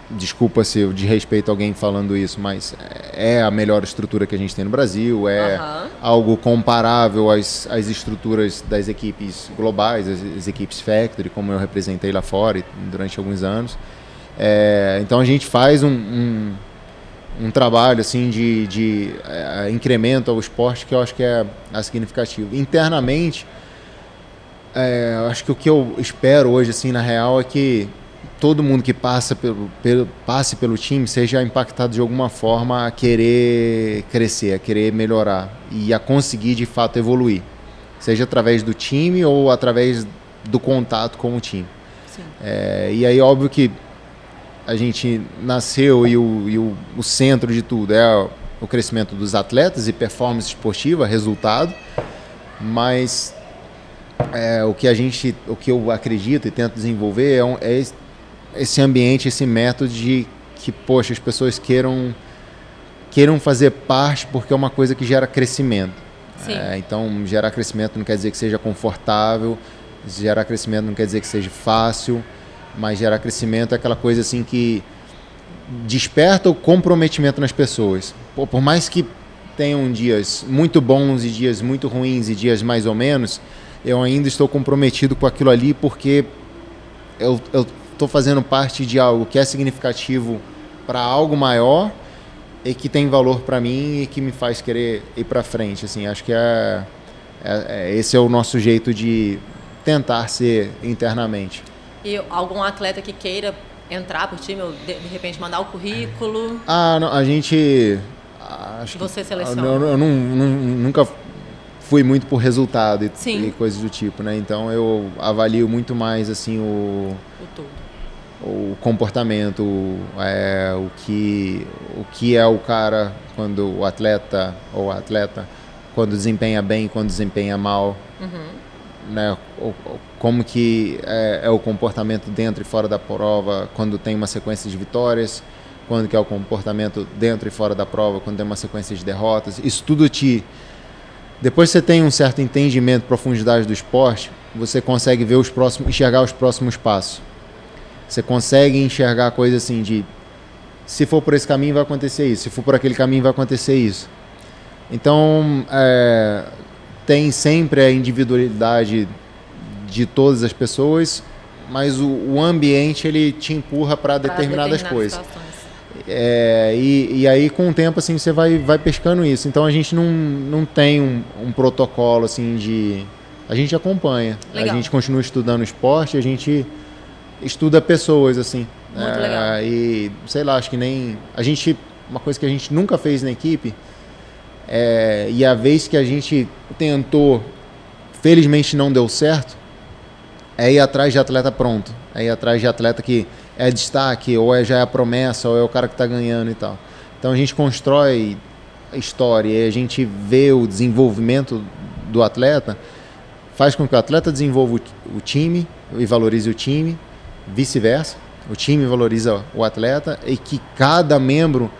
Desculpa se eu desrespeito alguém falando isso, mas é a melhor estrutura que a gente tem no Brasil, algo comparável às estruturas das equipes globais, as equipes Factory, como eu representei lá fora durante alguns anos. Então a gente faz um trabalho assim, de incremento ao esporte que eu acho que é significativo. Internamente, eu acho que o que eu espero hoje, assim, na real, é que todo mundo que passe pelo time seja impactado de alguma forma a querer crescer, a querer melhorar e a conseguir de fato evoluir, seja através do time ou através do contato com o time. E aí óbvio que a gente nasceu e o centro de tudo é o crescimento dos atletas e performance esportiva, resultado, mas o que eu acredito e tento desenvolver é esse ambiente, esse método de que, poxa, as pessoas queiram fazer parte porque é uma coisa que gera crescimento. Então, gerar crescimento não quer dizer que seja confortável, gerar crescimento não quer dizer que seja fácil, mas gerar crescimento é aquela coisa assim que desperta o comprometimento nas pessoas. Por mais que tenham dias muito bons e dias muito ruins e dias mais ou menos, eu ainda estou comprometido com aquilo ali porque eu estou fazendo parte de algo que é significativo para algo maior e que tem valor para mim e que me faz querer ir para frente. Assim, acho que esse é o nosso jeito de tentar ser internamente. E algum atleta que queira entrar por time ou de repente mandar o currículo? Não, a gente... Você seleciona? Eu nunca fui muito por resultado e coisas do tipo, né? Então eu avalio muito mais assim o comportamento, o que é o cara quando o atleta ou a atleta quando desempenha bem, quando desempenha mal, né? Como que é o comportamento dentro e fora da prova quando tem uma sequência de vitórias, quando que é o comportamento dentro e fora da prova quando tem uma sequência de derrotas. Isso tudo depois que você tem um certo entendimento, profundidade do esporte, você consegue ver enxergar os próximos passos. Você consegue enxergar coisas assim de, se for por esse caminho vai acontecer isso, se for por aquele caminho vai acontecer isso. Então, tem sempre a individualidade de todas as pessoas, mas o ambiente ele te empurra para determinadas coisas. E aí com o tempo assim você vai pescando isso. Então a gente não tem um protocolo assim a gente acompanha. Legal. A gente continua estudando esporte, a gente estuda pessoas assim. Muito legal. E sei lá, acho que nem uma coisa que a gente nunca fez na equipe e a vez que a gente tentou, felizmente não deu certo, é ir atrás de atleta pronto, é ir atrás de atleta que é destaque, ou já é a promessa, ou é o cara que está ganhando e tal. Então a gente constrói a história e a gente vê o desenvolvimento do atleta, faz com que o atleta desenvolva o time e valorize o time, vice-versa, o time valoriza o atleta e que cada membro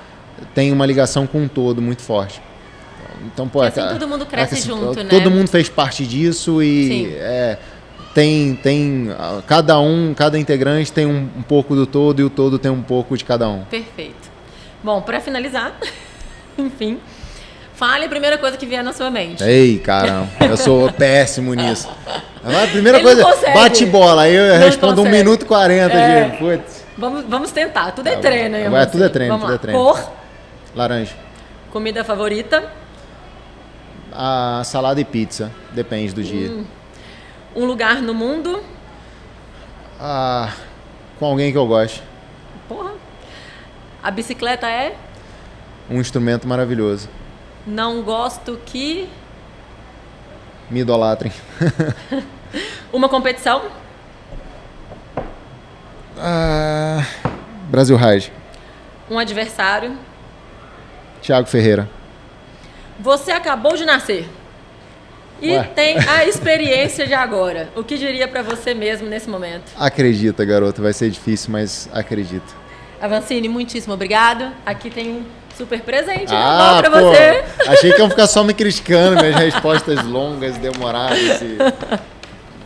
tem uma ligação com um todo muito forte. Então, pô, assim todo mundo cresce junto, né? Todo mundo fez parte disso e cada integrante tem um pouco do todo e o todo tem um pouco de cada um. Perfeito. Bom, para finalizar, enfim, fale a primeira coisa que vier na sua mente. Ei, caramba, eu sou péssimo nisso. A primeira coisa, bate bola, aí eu respondo 1 minuto e 40. Vamos tentar, tudo é treino. Tudo é treino, tudo é treino. Cor? Laranja. Comida favorita? A salada e pizza, depende do dia. Um lugar no mundo? Com alguém que eu gosto. Porra. A bicicleta é? Um instrumento maravilhoso. Não gosto que... Me idolatrem. Uma competição? Brasil Ride. Um adversário? Thiago Ferreira. Você acabou de nascer e tem a experiência de agora. O que diria para você mesmo nesse momento? Acredita, garoto. Vai ser difícil, mas acredita. Avancini, muitíssimo obrigado. Aqui tem um super presente para você. Achei que iam ficar só me criticando, minhas respostas longas, demoradas, e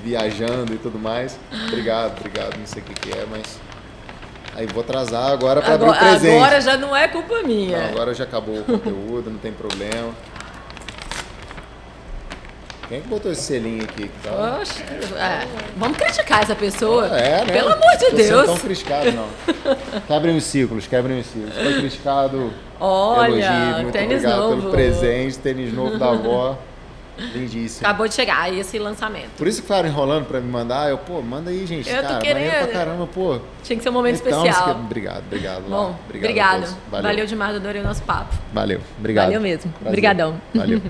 viajando e tudo mais. Obrigado. Não sei o que é, mas... Aí vou atrasar agora para abrir o presente. Agora já não é culpa minha. Não, agora já acabou o conteúdo, não tem problema. Quem é que botou esse selinho aqui? Tá? Oxe, vamos criticar essa pessoa? Né? Pelo amor de Deus. Não estão criticado, não. Quebrem os ciclos. Foi criticado. Olha, elogio, muito tênis obrigado novo. pelo presente, tênis novo da avó. Lindíssimo. Acabou de chegar esse lançamento. Por isso que ficaram enrolando pra me mandar. Manda aí, gente. Eu tô querendo. Maneiro pra caramba, pô. Tinha que ser um momento especial. Obrigado. Bom, obrigado. Valeu demais, adorei o nosso papo. Valeu, obrigado. Valeu mesmo. Obrigadão. Valeu.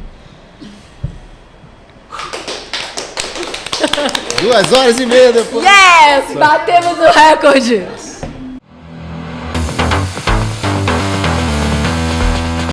2 horas e meia depois. Yes! Batemos o recorde!